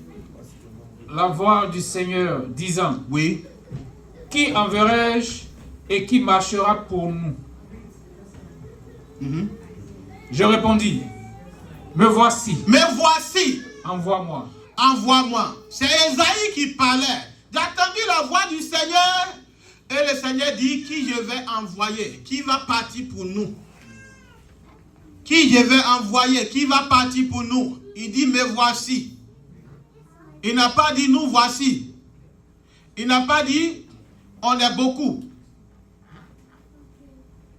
la voix du Seigneur disant. Oui. Qui enverrai-je et qui marchera pour nous? Je répondis. Me voici. Me voici. Envoie-moi. Envoie-moi. C'est Esaïe qui parlait. J'ai entendu la voix du Seigneur. Et le Seigneur dit qui je vais envoyer. Qui va partir pour nous. Qui je vais envoyer. Qui va partir pour nous. Il dit me voici. Il n'a pas dit nous voici. Il n'a pas dit on est beaucoup.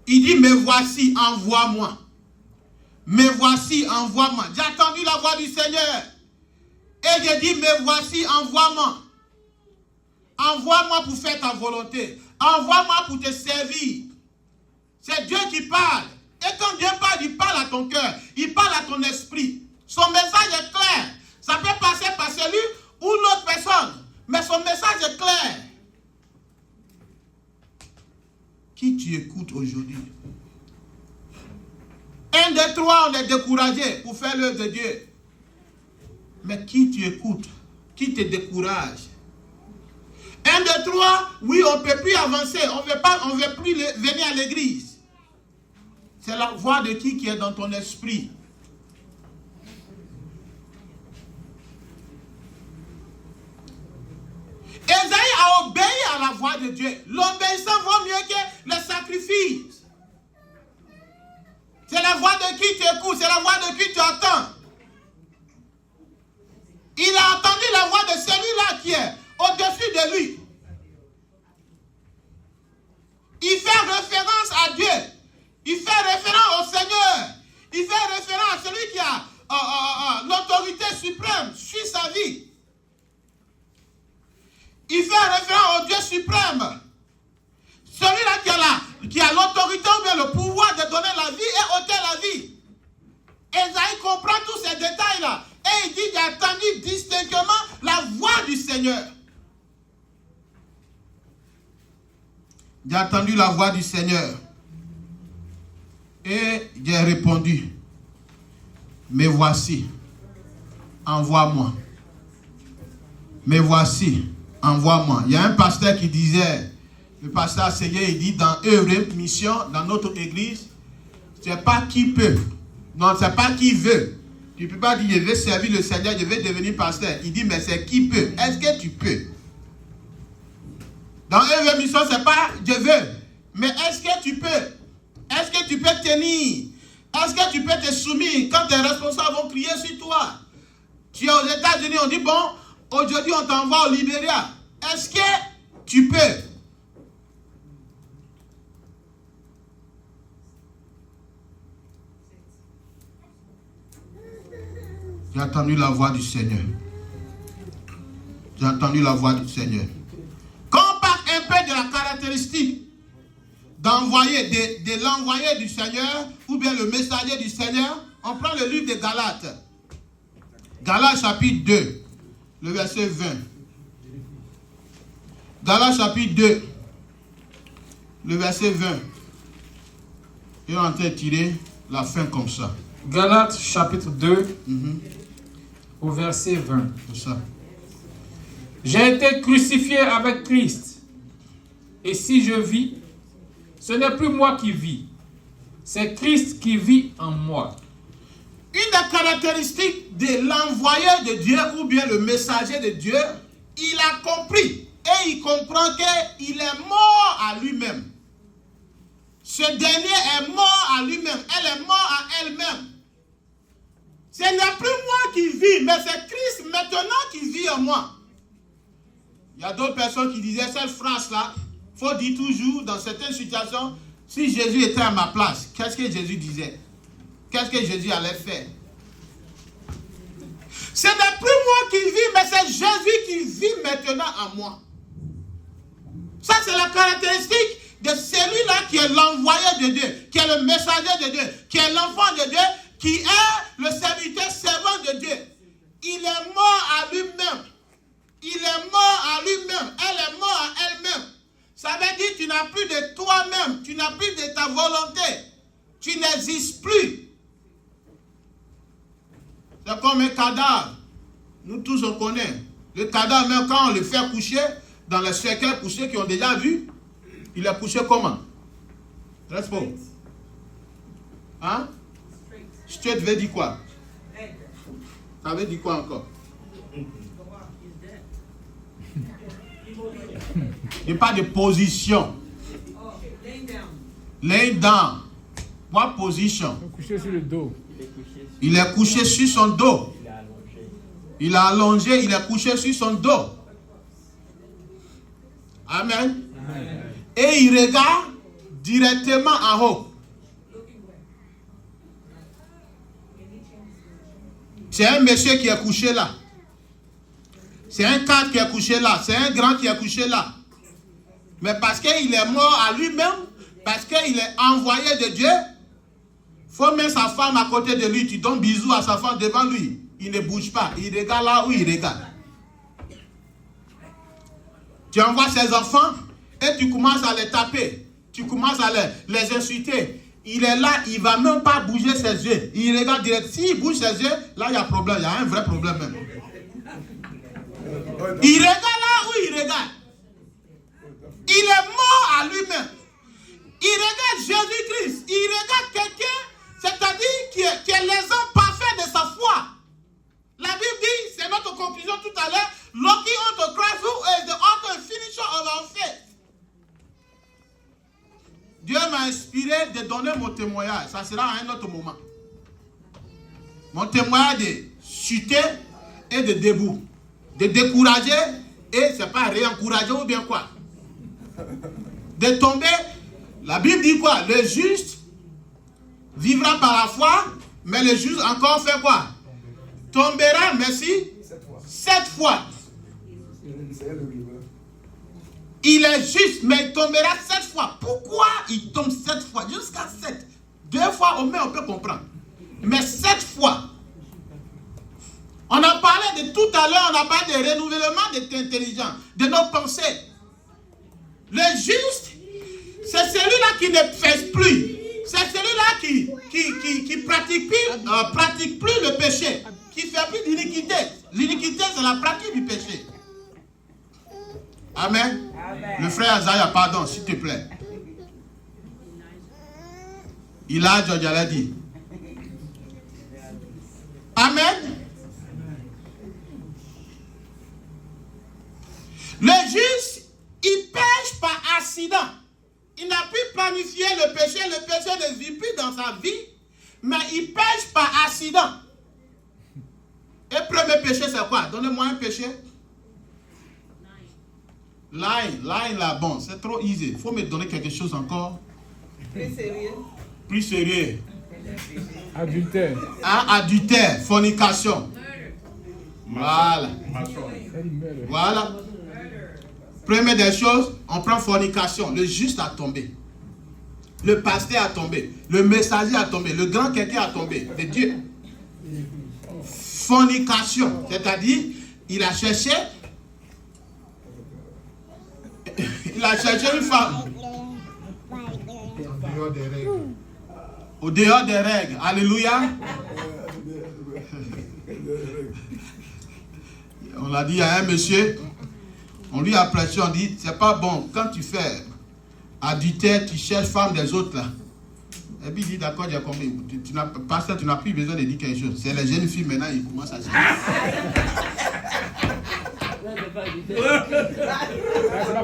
Il dit me voici, envoie-moi. Me voici, envoie-moi. J'ai entendu la voix du Seigneur. Et j'ai dit me voici, envoie-moi. Envoie-moi pour faire ta volonté. Envoie-moi pour te servir. C'est Dieu qui parle. Et quand Dieu parle, il parle à ton cœur. Il parle à ton esprit. Son message est clair. Ça peut passer par celui ou l'autre personne. Mais son message est clair. Qui tu écoutes aujourd'hui? 1, 2, 3, on est découragé pour faire l'œuvre de Dieu. Mais qui tu écoutes? Qui te décourage? 1, 2, 3, oui, on ne peut plus avancer. On ne veut plus venir à l'église. C'est la voix de qui est dans ton esprit? Esaïe a obéi à la voix de Dieu. L'obéissance vaut mieux que le sacrifice. C'est la voix de qui tu écoutes, c'est la voix de qui tu entends. Il a entendu la voix de celui-là qui est au-dessus de lui. Il fait référence à Dieu. Il fait référence au Seigneur. Il fait référence à celui qui a l'autorité suprême sur sa vie. Il fait référence au Dieu suprême. Celui-là qui a l'autorité ou bien le pouvoir de donner la vie et ôter la vie. Esaïe comprend tous ces détails-là. Et il dit, j'ai entendu distinctement la voix du Seigneur. J'ai entendu la voix du Seigneur. Et j'ai répondu. me voici, envoie-moi. Me voici, envoie-moi. Il y a un pasteur qui disait, le pasteur Seigneur, il dit dans œuvre, mission, dans notre église, c'est pas qui peut, non, c'est pas qui veut. Tu ne peux pas dire, je vais servir le Seigneur, je vais devenir pasteur. Il dit, mais c'est qui peut. Est-ce que tu peux? Dans œuvre, mission, c'est pas je veux, mais est-ce que tu peux? Est-ce que tu peux tenir? Est-ce que tu peux te soumettre quand tes responsables vont crier sur toi? Tu es aux États-Unis, on dit, bon, aujourd'hui on t'envoie au Libéria. Est-ce que tu peux? J'ai entendu la voix du Seigneur. J'ai entendu la voix du Seigneur. Quand on parle un peu de la caractéristique d'envoyer, de l'envoyé du Seigneur, ou bien le messager du Seigneur, on prend le livre de Galates. Galates chapitre 2, le verset 20. Galates chapitre 2, le verset 20. Et on est en train de tirer la fin comme ça. Galates chapitre 2, au verset 20. C'est ça. J'ai été crucifié avec Christ. Et si je vis, ce n'est plus moi qui vis. C'est Christ qui vit en moi. Une des caractéristiques de l'envoyé de Dieu ou bien le messager de Dieu, il a compris et il comprend qu'il est mort à lui-même. Ce dernier est mort à lui-même. Elle est morte à elle-même. Ce n'est plus moi qui vis, mais c'est Christ maintenant qui vit en moi. Il y a d'autres personnes qui disaient cette phrase-là. Il faut dire toujours, dans certaines situations, si Jésus était à ma place, qu'est-ce que Jésus disait? Qu'est-ce que Jésus allait faire? Ce n'est plus moi qui vis, mais c'est Jésus qui vit maintenant en moi. Ça, c'est la caractéristique de celui-là qui est l'envoyé de Dieu, qui est le messager de Dieu, qui est l'enfant de Dieu, qui est le serviteur servant de Dieu. Il est mort à lui-même. Il est mort à lui-même. Elle est morte à elle-même. Ça veut dire que tu n'as plus de toi-même. Tu n'as plus de ta volonté. Tu n'existes plus. C'est comme un cadavre. Nous tous on connaît. Le cadavre, même quand on le fait coucher, dans les cercueils couchés qui ont déjà vu, il est couché comment? Reste pas. Hein? Straight veut dire quoi? Ça veut dire quoi encore? Il n'y a pas de position. Lay down. What position? Couché sur le dos. Il est couché sur son dos. Il a allongé, il est couché sur son dos. Amen. Et il regarde directement en haut. C'est un monsieur qui est couché là. C'est un cadre qui est couché là. C'est un grand qui est couché là. Mais parce qu'il est mort à lui-même, parce qu'il est envoyé de Dieu, il faut mettre sa femme à côté de lui. Tu donnes bisous à sa femme devant lui. Il ne bouge pas. Il regarde là où il regarde. Tu envoies ses enfants et tu commences à les taper. Tu commences à les insulter. Il est là, il ne va même pas bouger ses yeux. Il regarde direct. S'il bouge ses yeux, là il y a problème. Il y a un vrai problème même. Il regarde là où il regarde. Il est mort à lui-même. Il regarde Jésus-Christ. Il regarde quelqu'un, c'est-à-dire qui est l'exemple parfait de sa foi. La Bible dit, c'est notre conclusion tout à l'heure, looking unto Christ who is the author and finisher of our faith. Dieu m'a inspiré de donner mon témoignage. Ça sera à un autre moment. Mon témoignage de chuter et de debout. De décourager et c'est pas réencourager ou bien quoi. De tomber. La Bible dit quoi? Le juste vivra par la foi, mais le juste encore fait quoi? Tombera, merci, 7 fois. Il est juste, mais il tombera 7 fois. Pourquoi il tombe 7 fois? Jusqu'à 7. 2 fois au moins on peut comprendre. Mais 7 fois. On a parlé de tout à l'heure, on a parlé de renouvellement de l'intelligence, de nos pensées. Le juste, c'est celui-là qui ne pèse plus. c'est celui-là qui pratique plus le péché, qui fait plus d'iniquité. L'iniquité, c'est la pratique du péché. Amen. Le frère Azaïa, pardon, s'il te plaît. Il a dit. Amen. Le juste, il pêche par accident. Il n'a plus planifié le péché ne vit plus dans sa vie, mais il pêche par accident. Et le premier péché, c'est quoi? Donnez-moi un péché. Line là, bon, c'est trop easy. Il faut me donner quelque chose encore. Plus sérieux. Adultère. Adultère, fornication. Voilà. Première des choses, on prend fornication. Le juste a tombé. Le pasteur a tombé. Le messager a tombé. Le grand quelqu'un a tombé. De Dieu. Fornication. C'est-à-dire, il a cherché une femme. Au dehors des règles. Alléluia. On l'a dit à un monsieur. On lui a prêché, on dit, c'est pas bon. Quand tu fais adultère, tu cherches femme des autres là. Et puis il dit, d'accord, j'ai compris. Pasteur, tu n'as plus besoin de dire quelque chose. C'est les jeunes filles maintenant, ils commencent à chercher.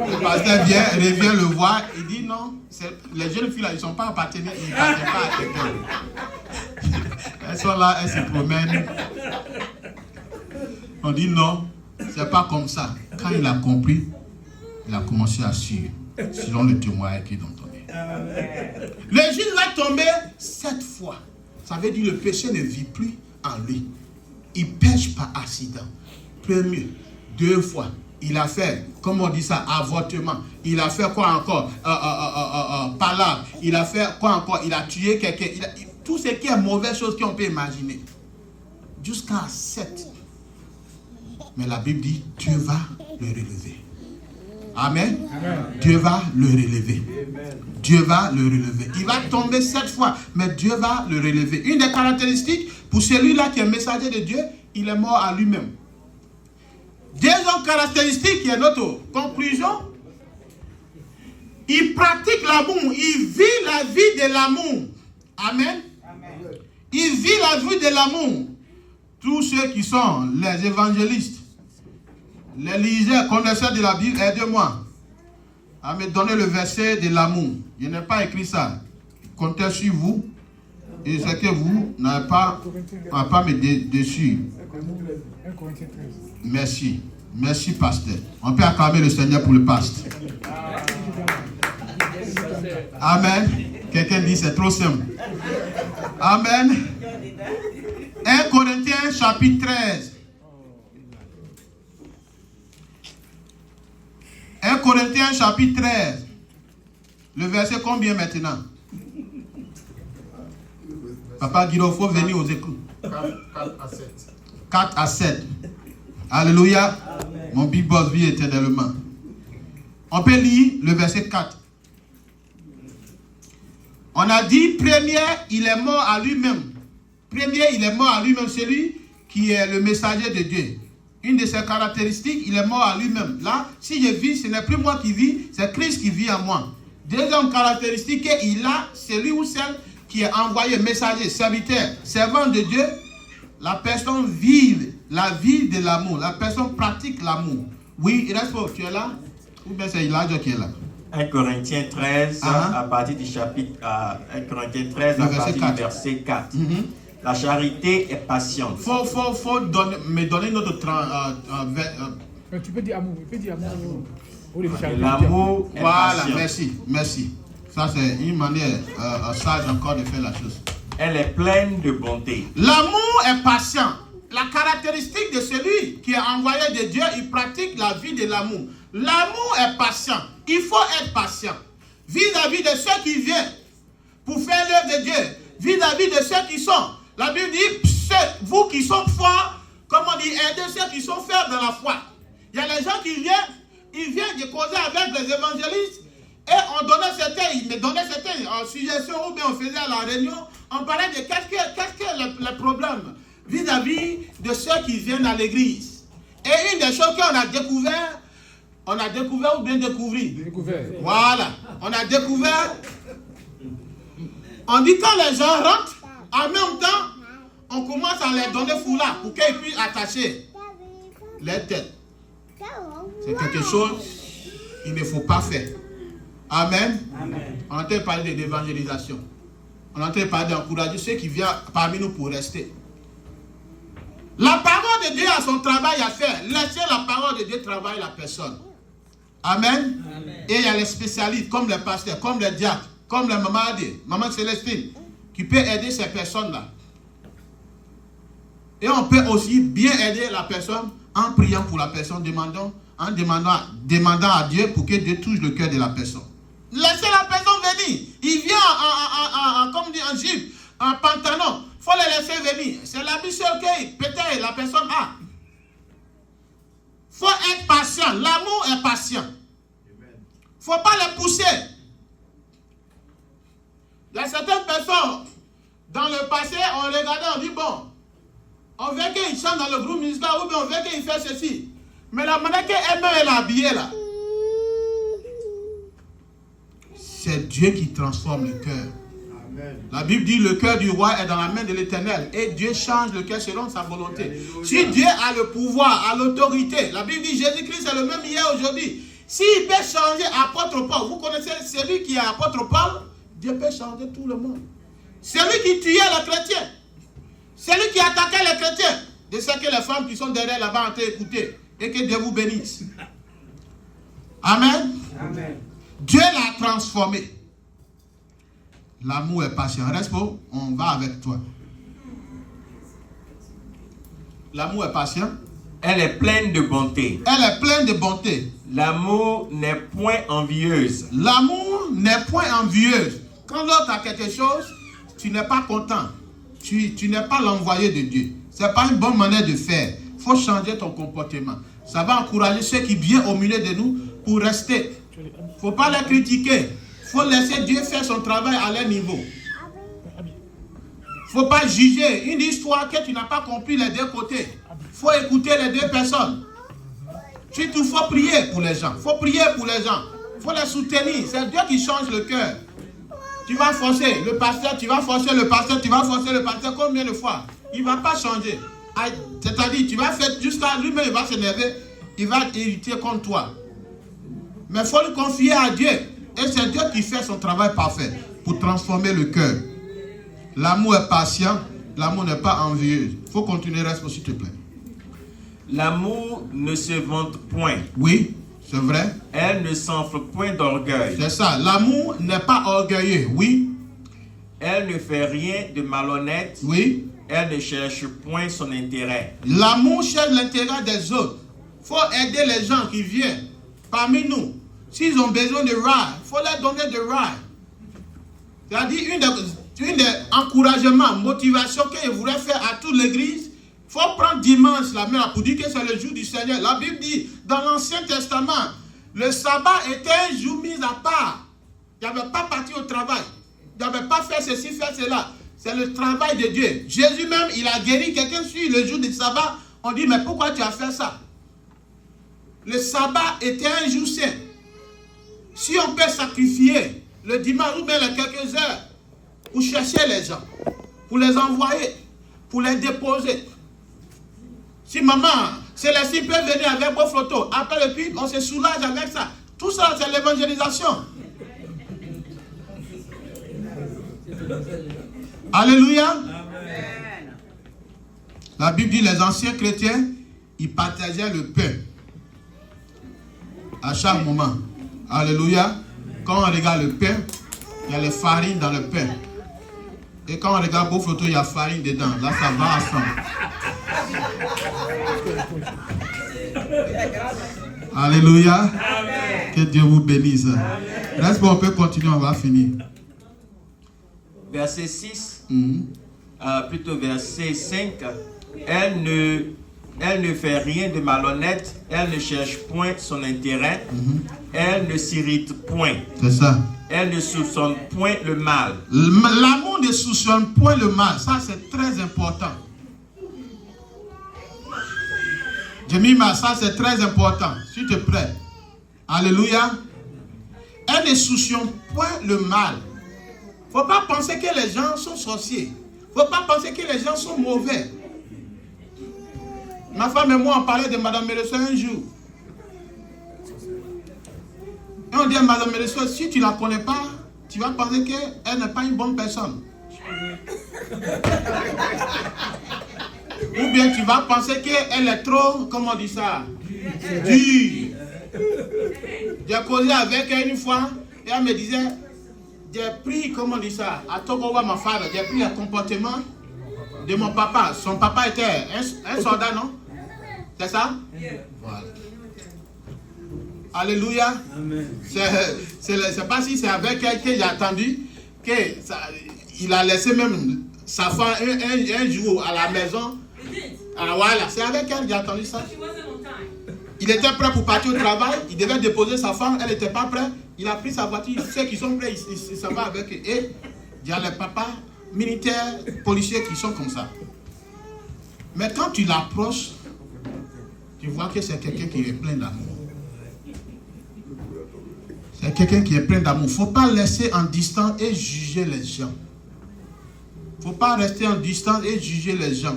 Le pasteur revient le voir, il dit non, les jeunes filles là, ils ne sont pas appartenus, ils ne partent pas à quelqu'un. Elles sont là, elles se promènent. On dit non, c'est pas comme ça. Quand il a compris, il a commencé à suivre, selon le témoignage qu'il a donné. Le juge va tomber 7 fois. Ça veut dire que le péché ne vit plus en lui. Il pêche par accident. Premier, 2 fois. Il a fait, comment on dit ça, avortement. Il a fait quoi encore? Palabre. Il a fait quoi encore? Il a tué quelqu'un. Tout ce qui est mauvaise chose qu'on peut imaginer. Jusqu'à 7. Mais la Bible dit, Dieu va le relever. Amen. Amen. Dieu va le relever. Amen. Dieu va le relever. Il va tomber 7 fois, mais Dieu va le relever. Une des caractéristiques, pour celui-là qui est messager de Dieu, il est mort à lui-même. Deuxième caractéristique qui est notre conclusion, il pratique l'amour, il vit la vie de l'amour. Amen. Amen. Il vit la vie de l'amour. Tous ceux qui sont les évangélistes, les liseurs, connaisseurs de la Bible, aidez-moi à me donner le verset de l'amour. Je n'ai pas écrit ça. Comptez sur vous. Et ce que vous n'avez pas me dessus. 1 Corinthiens 13. Merci. Merci, pasteur. On peut acclamer le Seigneur pour le pasteur. Amen. Quelqu'un dit c'est trop simple. Amen. 1 Corinthiens chapitre 13. 1 Corinthiens chapitre 13. Le verset combien maintenant? Papa Guido, il faut venir aux écoutes. 4 à 7. 4 à 7. Alléluia. Amen. Mon big boss vit éternellement. On peut lire le verset 4. On a dit, premier, il est mort à lui-même. Premier, il est mort à lui-même, celui qui est le messager de Dieu. Une de ses caractéristiques, il est mort à lui-même. Là, si je vis, ce n'est plus moi qui vis, c'est Christ qui vit en moi. Deuxième caractéristique, il a celui ou celle qui est envoyé, messager, serviteur, servant de Dieu. La personne vive la vie de l'amour. La personne pratique l'amour. Oui, il reste pour tu es là? Ou bien c'est Elijah qui est là? 1 Corinthiens 13, à partir du chapitre 1 Corinthiens 13, à partir du verset 4. La charité est patiente. Faut me donner notre tu peux dire amour. L'amour est voilà, patient. merci. Ça, c'est une manière sage encore de faire la chose. Elle est pleine de bonté. L'amour est patient. La caractéristique de celui qui est envoyé de Dieu, il pratique la vie de l'amour. L'amour est patient. Il faut être patient vis-à-vis de ceux qui viennent pour faire l'œuvre de Dieu, vis-à-vis de ceux qui sont. La Bible dit, vous qui sont forts, comme on dit, aidez ceux qui sont faibles dans la foi. Il y a les gens qui viennent, ils viennent de causer avec les évangélistes, Et on donnait certains, il me donnait certaines suggestions ou bien on faisait à la réunion, on parlait de qu'est-ce que le problème vis-à-vis de ceux qui viennent à l'église. Et une des choses qu'on a découvert ou bien découvert. Voilà, on a découvert. On dit quand les gens rentrent, en même temps, on commence à les donner foulard pour qu'ils puissent attacher les têtes. C'est quelque chose qu'il ne faut pas faire. Amen. On est en train de parler de l'évangélisation. On est en train de parler d'encourager ceux qui viennent parmi nous pour rester. La parole de Dieu a son travail à faire. Laissez la parole de Dieu travailler la personne. Amen. Et il y a les spécialistes comme les pasteurs, comme les diacres, comme les maman Célestine, qui peut aider ces personnes-là. Et on peut aussi bien aider la personne en priant pour la personne, en demandant à Dieu pour que Dieu touche le cœur de la personne. Laissez la personne venir. Il vient comme dit en jupe, en pantalon. Il faut les laisser venir. C'est l'habitude que peut-être la personne a. Il faut être patient. L'amour est patient. Il ne faut pas les pousser. Il y a certaines personnes, dans le passé, on regardait, on dit bon, on veut qu'il chante dans le groupe musical ou bien on veut qu'il fasse ceci. Mais la manière qu'elle est habillée là, c'est Dieu qui transforme le cœur. La Bible dit le cœur du roi est dans la main de l'Éternel et Dieu change le cœur selon sa volonté. Alléluia. Si Dieu a le pouvoir, a l'autorité, la Bible dit Jésus-Christ est le même hier aujourd'hui. S'il peut changer apôtre Paul, vous connaissez celui qui est apôtre Paul, Dieu peut changer tout le monde. Celui qui tuait les chrétiens, celui qui attaquait les chrétiens, de ce que les femmes qui sont derrière là-bas ont écouté et que Dieu vous bénisse. Amen. Amen. Dieu l'a transformé. L'amour est patient. Reste pour, on va avec toi. L'amour est patient. Elle est pleine de bonté. Elle est pleine de bonté. L'amour n'est point envieuse. L'amour n'est point envieuse. Quand l'autre a quelque chose, tu n'es pas content. Tu n'es pas l'envoyé de Dieu. Ce n'est pas une bonne manière de faire. Il faut changer ton comportement. Ça va encourager ceux qui viennent au milieu de nous pour rester. Il ne faut pas les critiquer. Il faut laisser Dieu faire son travail à leur niveau. Il ne faut pas juger une histoire que tu n'as pas compris les deux côtés. Il faut écouter les deux personnes. Il faut prier pour les gens. Il faut prier pour les gens. Il faut les soutenir. C'est Dieu qui change le cœur. Tu vas forcer le pasteur, tu vas forcer le pasteur, tu vas forcer le pasteur combien de fois? Il ne va pas changer. C'est-à-dire, tu vas faire jusqu'à lui-même, il va s'énerver, il va irriter contre toi. Mais il faut lui confier à Dieu. Et c'est Dieu qui fait son travail parfait pour transformer le cœur. L'amour est patient, l'amour n'est pas envieux. Il faut continuer, reste s'il te plaît. L'amour ne se vante point. Oui, c'est vrai. Elle ne s'enfle point d'orgueil. C'est ça, l'amour n'est pas orgueilleux, oui. Elle ne fait rien de malhonnête. Oui. Elle ne cherche point son intérêt. L'amour cherche l'intérêt des autres. Il faut aider les gens qui viennent parmi nous. S'ils ont besoin de ride, il faut leur donner de ride. C'est-à-dire, une des encouragements, motivations que je voudrais faire à toute l'église, il faut prendre dimanche la main pour dire que c'est le jour du Seigneur. La Bible dit, dans l'Ancien Testament, le sabbat était un jour mis à part. Il n'y avait pas parti au travail. Il n'y avait pas fait ceci, fait cela. C'est le travail de Dieu. Jésus même, il a guéri quelqu'un sur le jour du sabbat. On dit, mais pourquoi tu as fait ça? Le sabbat était un jour saint. Si on peut sacrifier le dimanche ou bien les quelques heures pour chercher les gens, pour les envoyer, pour les déposer. Si maman Célestine peut venir avec vos photos, après le puis on se soulage avec ça. Tout ça, c'est l'évangélisation. Alléluia. Amen. La Bible dit les anciens chrétiens, ils partageaient le pain à chaque moment. Alléluia. Quand on regarde le pain, il y a les farines dans le pain. Et quand on regarde vos photos, il y a farine dedans. Là, ça va ensemble. Alléluia. Amen. Que Dieu vous bénisse. Reste on peut continuer, on va finir. Verset 6, plutôt verset 5, elle ne Elle ne fait rien de malhonnête. Elle ne cherche point son intérêt. Elle ne s'irrite point. C'est ça. Elle ne soupçonne point le mal. L'amour ne soupçonne point le mal. Ça, c'est très important. Jemima, ça, c'est très important. S'il te plaît. Alléluia. Elle ne soupçonne point le mal. Il ne faut pas penser que les gens sont sorciers. Il ne faut pas penser que les gens sont mauvais. Ma femme et moi, on parlait de Madame Mélissa un jour. Et on dit à Madame Mélissa, si tu ne la connais pas, tu vas penser qu'elle n'est pas une bonne personne. Ou bien tu vas penser qu'elle est trop, comment on dit ça, dure. J'ai causé avec elle une fois, et elle me disait, j'ai pris, comment on dit ça, à Togowa, ma femme, j'ai pris le comportement de mon papa. Son papa était un soldat, non? C'est ça? Voilà. Alléluia. C'est pas si c'est avec elle que j'ai attendu qu'il a laissé même sa femme un jour à la maison. Ah, voilà, c'est avec elle que j'ai attendu ça. Il était prêt pour partir au travail, il devait déposer sa femme, elle n'était pas prête. Il a pris sa voiture, ceux qui sont prêts, il s'en va avec eux. Et il y a les papas militaires, policiers qui sont comme ça. Mais quand tu l'approches, tu vois que c'est quelqu'un qui est plein d'amour. C'est quelqu'un qui est plein d'amour. Il ne faut pas laisser en distance et juger les gens. Il ne faut pas rester en distance et juger les gens.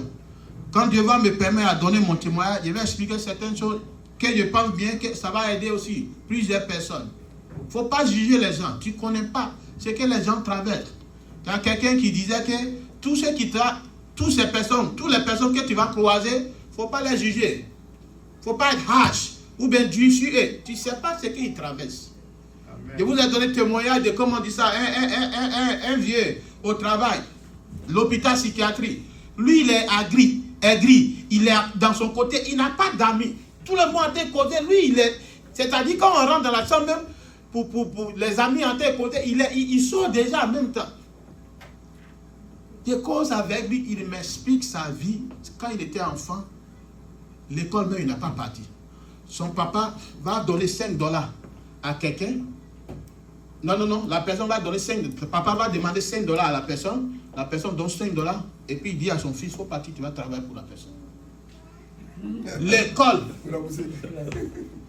Quand Dieu va me permettre de donner mon témoignage, je vais expliquer certaines choses que je pense bien que ça va aider aussi plusieurs personnes. Il ne faut pas juger les gens. Tu ne connais pas ce que les gens traversent. Il y a quelqu'un qui disait que toutes les personnes que tu vas croiser, il ne faut pas les juger. Il ne faut pas être harsh ou bien dur sur eux. Tu ne sais pas ce qu'ils traversent. Amen. Je vous ai donné témoignage de comment on dit ça. Un vieux au travail, l'hôpital psychiatrique. Lui, il est aigri. Il est dans son côté. Il n'a pas d'amis. Tout le monde à tes côtés. Lui, il est. C'est-à-dire, quand on rentre dans la chambre, même pour les amis à tes côtés, il sort déjà en même temps. Je cause avec lui. Il m'explique sa vie. Quand il était enfant, l'école même, il n'a pas parti. Son papa va donner $5 à quelqu'un. Non. La personne va donner le papa va demander $5 à la personne donne $5 et puis il dit à son fils, il faut partir, tu vas travailler pour la personne. L'école,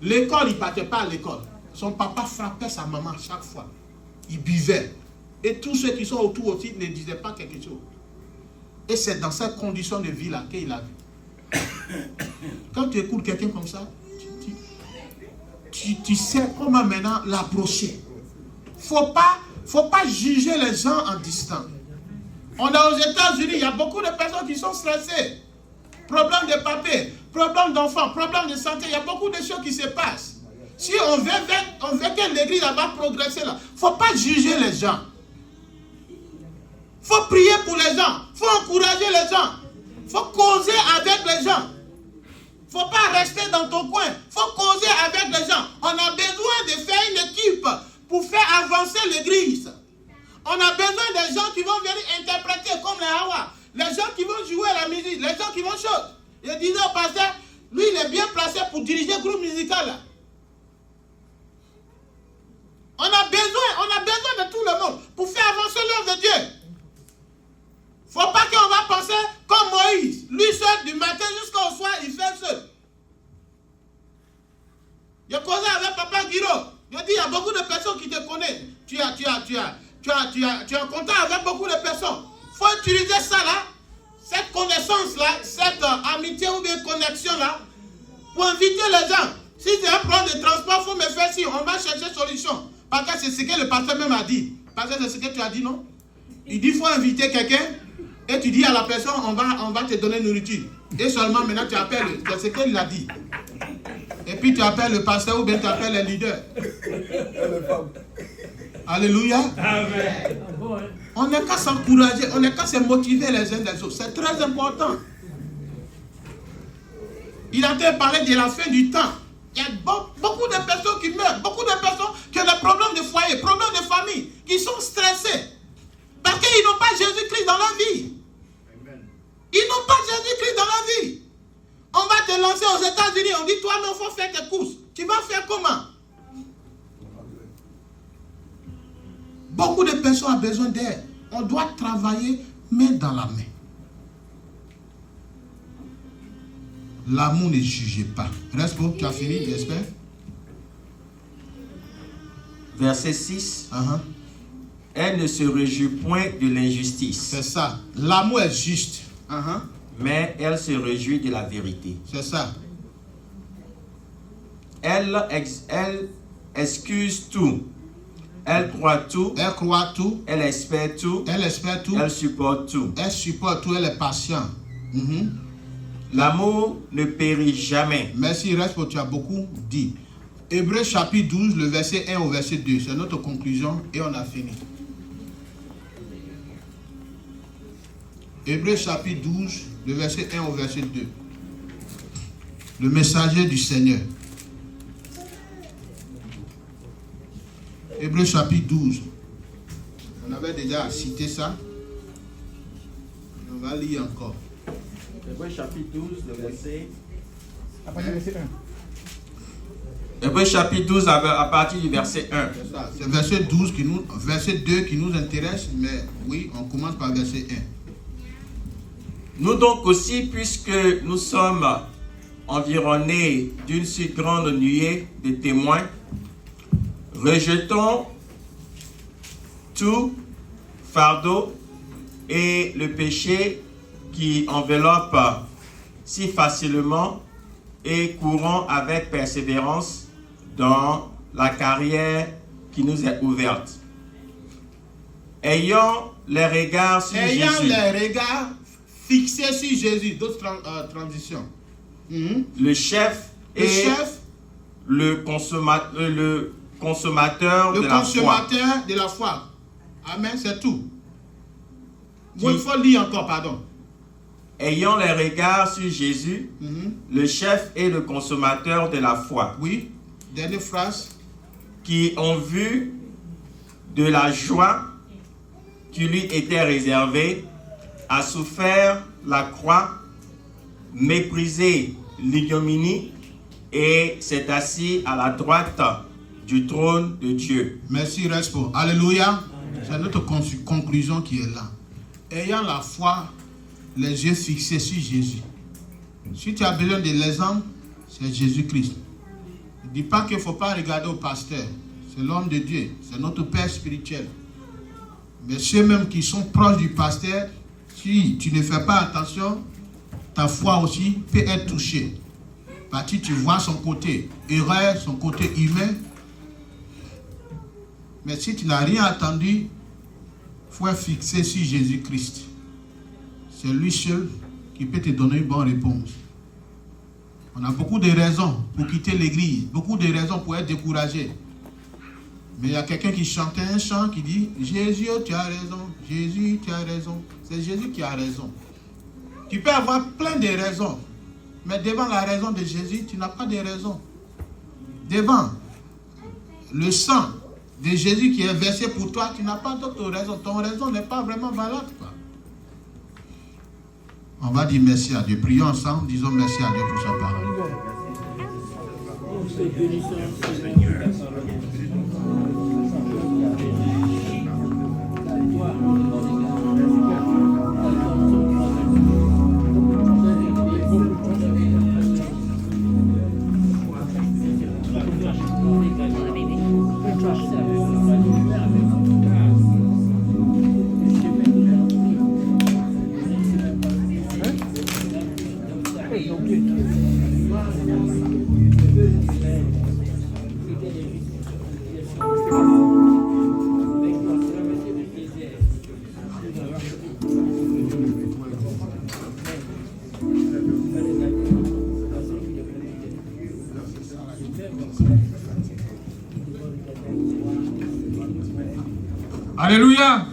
il ne partait pas à l'école. Son papa frappait sa maman chaque fois. Il buvait. Et tous ceux qui sont autour aussi ne disaient pas quelque chose. Et c'est dans cette condition de vie-là qu'il a vu. Quand tu écoutes quelqu'un comme ça, tu sais comment maintenant l'approcher. Faut pas juger les gens en distance. On a aux États-Unis, il y a beaucoup de personnes qui sont stressées. Problème de papier, problème d'enfants, problème de santé, il y a beaucoup de choses qui se passent. Si on veut que l'église va progresser là, il ne faut pas juger les gens. Il faut prier pour les gens, il faut encourager les gens, il faut causer avec les gens. Il ne faut pas rester dans ton coin, il faut causer avec les gens. On a besoin de faire une équipe pour faire avancer l'église. On a besoin des gens qui vont venir interpréter comme les Hawa, les gens qui vont jouer la musique, les gens qui vont chanter. Je disais au pasteur, lui il est bien placé pour diriger le groupe musical là. On a besoin de tout le monde pour faire avancer l'œuvre de Dieu. Il ne faut pas qu'on va penser comme Moïse. Lui seul, du matin jusqu'au soir, il fait seul. J'ai causé avec Papa Guiro. Je dis, il y a beaucoup de personnes qui te connaissent. Tu as contact avec beaucoup de personnes. Il faut utiliser ça là, cette connaissance-là, cette amitié ou bien connexion là, pour inviter les gens. Si c'est un problème de transport, il faut me faire ci, on va chercher solution. Parce que c'est ce que le pasteur même a dit. Parce que c'est ce que tu as dit, non? Il dit, il faut inviter quelqu'un, et tu dis à la personne, on va te donner nourriture. Et seulement maintenant tu appelles, c'est ce qu'il a dit. Et puis tu appelles le pasteur ou bien tu appelles le leader. Alléluia. Amen. On n'est qu'à s'encourager, on n'est qu'à se motiver les uns les autres. C'est très important. Il a parlé de la fin du temps. Il y a beaucoup de personnes qui meurent, beaucoup de personnes qui ont des problèmes de foyer, problèmes de famille, qui sont stressés. Parce qu'ils n'ont pas Jésus-Christ dans leur vie. Ils n'ont pas Jésus-Christ dans leur vie. On va te lancer aux États-Unis. On dit, toi, non, il faut faire tes courses. Tu vas faire comment? Beaucoup de personnes ont besoin d'aide. On doit travailler main dans la main. L'amour ne juge pas. Reste pour, tu as fini, j'espère. Verset 6. Elle ne se réjouit point de l'injustice. C'est ça. L'amour est juste. Mais elle se réjouit de la vérité. C'est ça. Elle excuse tout. Elle croit tout. Elle croit tout. Elle espère tout. Elle espère tout. Elle supporte tout. Elle supporte tout. Elle est patiente. L'amour ne périt jamais. Merci, reste pour tu as beaucoup dit. Hébreux chapitre 12, le verset 1 au verset 2. C'est notre conclusion et on a fini. Hébreux chapitre 12, le verset 1 au verset 2. Le messager du Seigneur. Hébreux chapitre 12. On avait déjà cité ça. On va lire encore. Hébreux chapitre 12, le verset... À partir du verset 1. Hébreux chapitre 12, à partir du verset 1. C'est verset 12 verset 2 qui nous intéresse, mais oui, on commence par verset 1. Nous donc aussi, puisque nous sommes environnés d'une si grande nuée de témoins, rejetons tout fardeau et le péché qui enveloppe si facilement et courons avec persévérance dans la carrière qui nous est ouverte. Ayant les regards sur Jésus. Ayant les regards fixés sur Jésus. D'autres transitions. Le chef et le consommateur de la foi. Amen, c'est tout. Il faut lire encore, pardon. Ayant les regards sur Jésus, le chef et le consommateur de la foi. Oui, dernière phrase. Qui ont vu de la joie qui lui était réservée, a souffert la croix, méprisé l'ignominie et s'est assis à la droite du trône de Dieu. Merci, Respo. Alléluia. C'est notre conclusion qui est là. Ayant la foi, les yeux fixés sur Jésus. Si tu as besoin de l'exemple, c'est Jésus-Christ. Ne dis pas qu'il ne faut pas regarder au pasteur. C'est l'homme de Dieu. C'est notre Père spirituel. Mais ceux-mêmes qui sont proches du pasteur, si tu ne fais pas attention, ta foi aussi peut être touchée. Parce que tu vois son côté erreur, son côté humain. Mais si tu n'as rien attendu, il faut être fixé sur Jésus-Christ. C'est lui seul qui peut te donner une bonne réponse. On a beaucoup de raisons pour quitter l'église, beaucoup de raisons pour être découragé. Mais il y a quelqu'un qui chantait un chant qui dit « Jésus, tu as raison, Jésus, tu as raison ». C'est Jésus qui a raison. Tu peux avoir plein de raisons, mais devant la raison de Jésus, tu n'as pas de raison. Devant le sang de Jésus qui est versé pour toi, tu n'as pas d'autre raison. Ton raison n'est pas vraiment valable. On va dire merci à Dieu. Prions ensemble, disons merci à Dieu pour sa parole. Alléluia.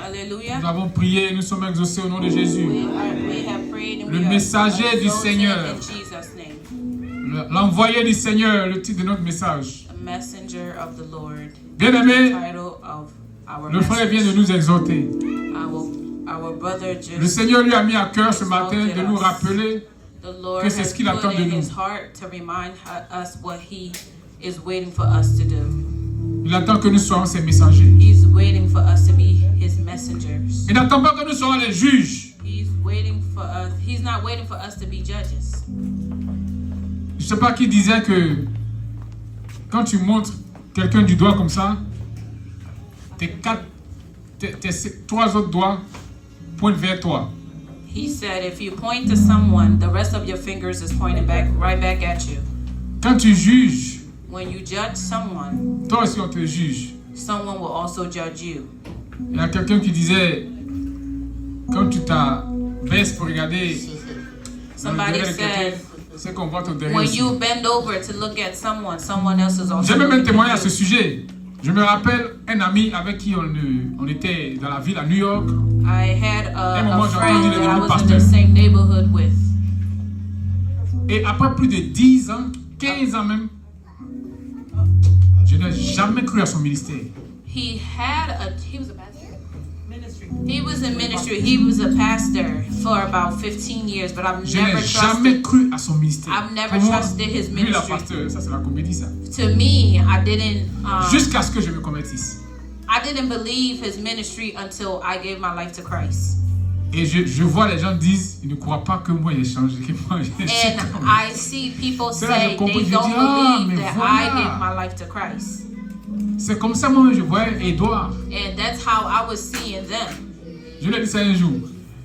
Hallelujah. Nous avons prié, nous sommes exaucés au nom de Jésus. We have prayed and Le we are messager du exalted Seigneur. in Jesus' name. L'envoyé du Seigneur, le titre de notre message. A messenger of the Lord. Bien-aimé, Title of our le frère vient de nous exhorter. Our brother just Le Seigneur lui a mis à cœur ce matin de nous rappeler The Lord que c'est has ce qu'il attend put de in nous. His heart to remind us what He is waiting for us to do. Il attend que nous soyons ses messagers. He's waiting for us to be His messengers. Il n'attend pas que nous soyons les juges. He's waiting for us. He's not waiting for us to be judges. Je ne sais pas qui disait que quand tu montres quelqu'un du doigt comme ça, tes 3 autres doigts pointent vers toi. He said, if you point to someone, the rest of your fingers is pointing right back at you. Quand tu juges, When you judge someone, toi aussi on te juge. someone will also judge you. Il y a quelqu'un qui disait, quand tu t'abaisses pour regarder Somebody said, c'est qu'on voit ton derrière. when aussi. you bend over to look at someone, someone else is also J'ai même un looking témoignage à at ce you. sujet. Je me rappelle un ami avec qui on était dans la ville à New York. I had Un a moment, j'ai friend entendu le that I nom du was in pasteur. the same neighborhood with. Et après plus de 10 ans, 15 ans même, je n'ai jamais cru à son ministère. He was a pastor? He was in ministry. He was a pastor for about 15 years, but I've Je never n'ai jamais trusted. cru à son ministère. I've never Pour moi, trusted his lui, la ministry. pasteur, ça c'est la comédie ça. To me, I didn't. Jusqu'à ce que je me convertisse. I didn't believe his ministry until I gave my life to Christ. Et je vois les gens disent, ils ne croient pas que moi j'ai changé. Que moi, j'ai changé. And I see people C'est là que say j'ai compris, they je don't dis, ah, believe mais that voilà. I gave my life to Christ. C'est comme ça moi je voyais Edouard. And that's how I was seeing them. Je lui ai dit ça un jour.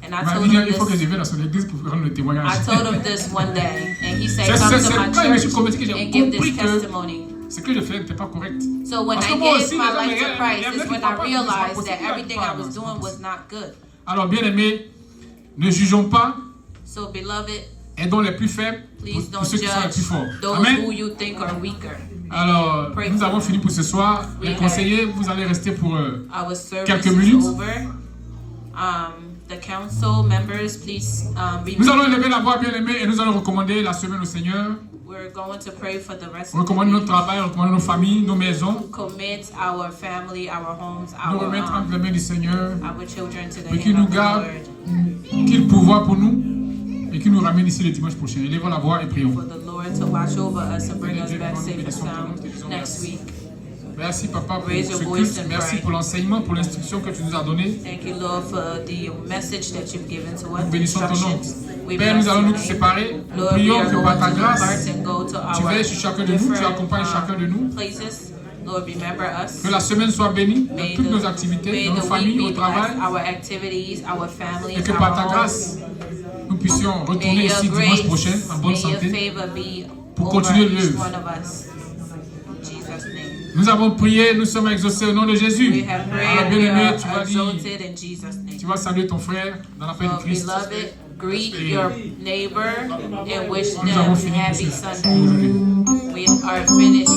And Il I m'a told dit, him il faut que je this. vienne dans son église pour rendre le témoignage. I told him this one day, and he said, C'est "Come to quand my je me suis converti que church j'ai and give compris this que testimony." ce que je faisais n'était pas correct. So when Parce I que moi gave aussi, my les gens life me to regardent, Christ, il y a is même when qui croient I pas que realized c'est that possible, everything pas, I was non, c'est doing pas was not good. Alors bien aimé, ne jugeons pas, So beloved, aidons les plus faibles please pour don't ceux qui sont les judge plus forts. those Amen. who you think are weaker. Alors, Pray nous for avons them. fini pour ce soir. We Les have- conseillers, vous allez rester pour Our service quelques is minutes. over. The council members, please Nous allons remain. élever la voix, bien aimé, et nous allons recommander la semaine au Seigneur. We're going to pray for the rest of Recommander the notre week. travail, recommander nos familles, nos maisons. Commit our family, our homes, Nous remettre entre les mains du Seigneur. our children to the Et qu'il hand nous of the garde, Lord. qu'il pourvoit pour nous, et qu'il nous ramène ici le dimanche prochain. Élevons la voix et prions. For the Lord to watch over us and bring us back safe and sound next week. Merci Papa pour Raise ce your voice culte. and Merci pray. pour l'enseignement, pour l'instruction que tu nous as donnée. Thank you, Lord, for the message that you've given to us. Nous bénissons ton nom. Instructions. We Père, bless nous allons your nous name. séparer. Nous Lord, we prions are que going par ta to grâce, depart and go to tu our veilles sur chacun de nous, tu different, accompagnes chacun de nous. places. Lord, remember us. Que la semaine soit bénie dans May toutes nos the activités, dans nos week familles, be au travail. blessed, our activities, our families, Et que par ta our homes. grâce, nous puissions May retourner your ici dimanche grace, prochain en bonne may your santé. favor be pour over continuer each l'œuvre. one of us. In Jesus' name. Nous avons prié, nous sommes exaucés au nom de Jésus. We have Alors prayed, we bien-aimé, are tu vas exalted in Jesus' name. tu vas saluer ton frère dans la paix So, de Christ. beloved, greet your neighbor and wish Nous avons them fini pour happy ce- Sunday. aujourd'hui. We are finished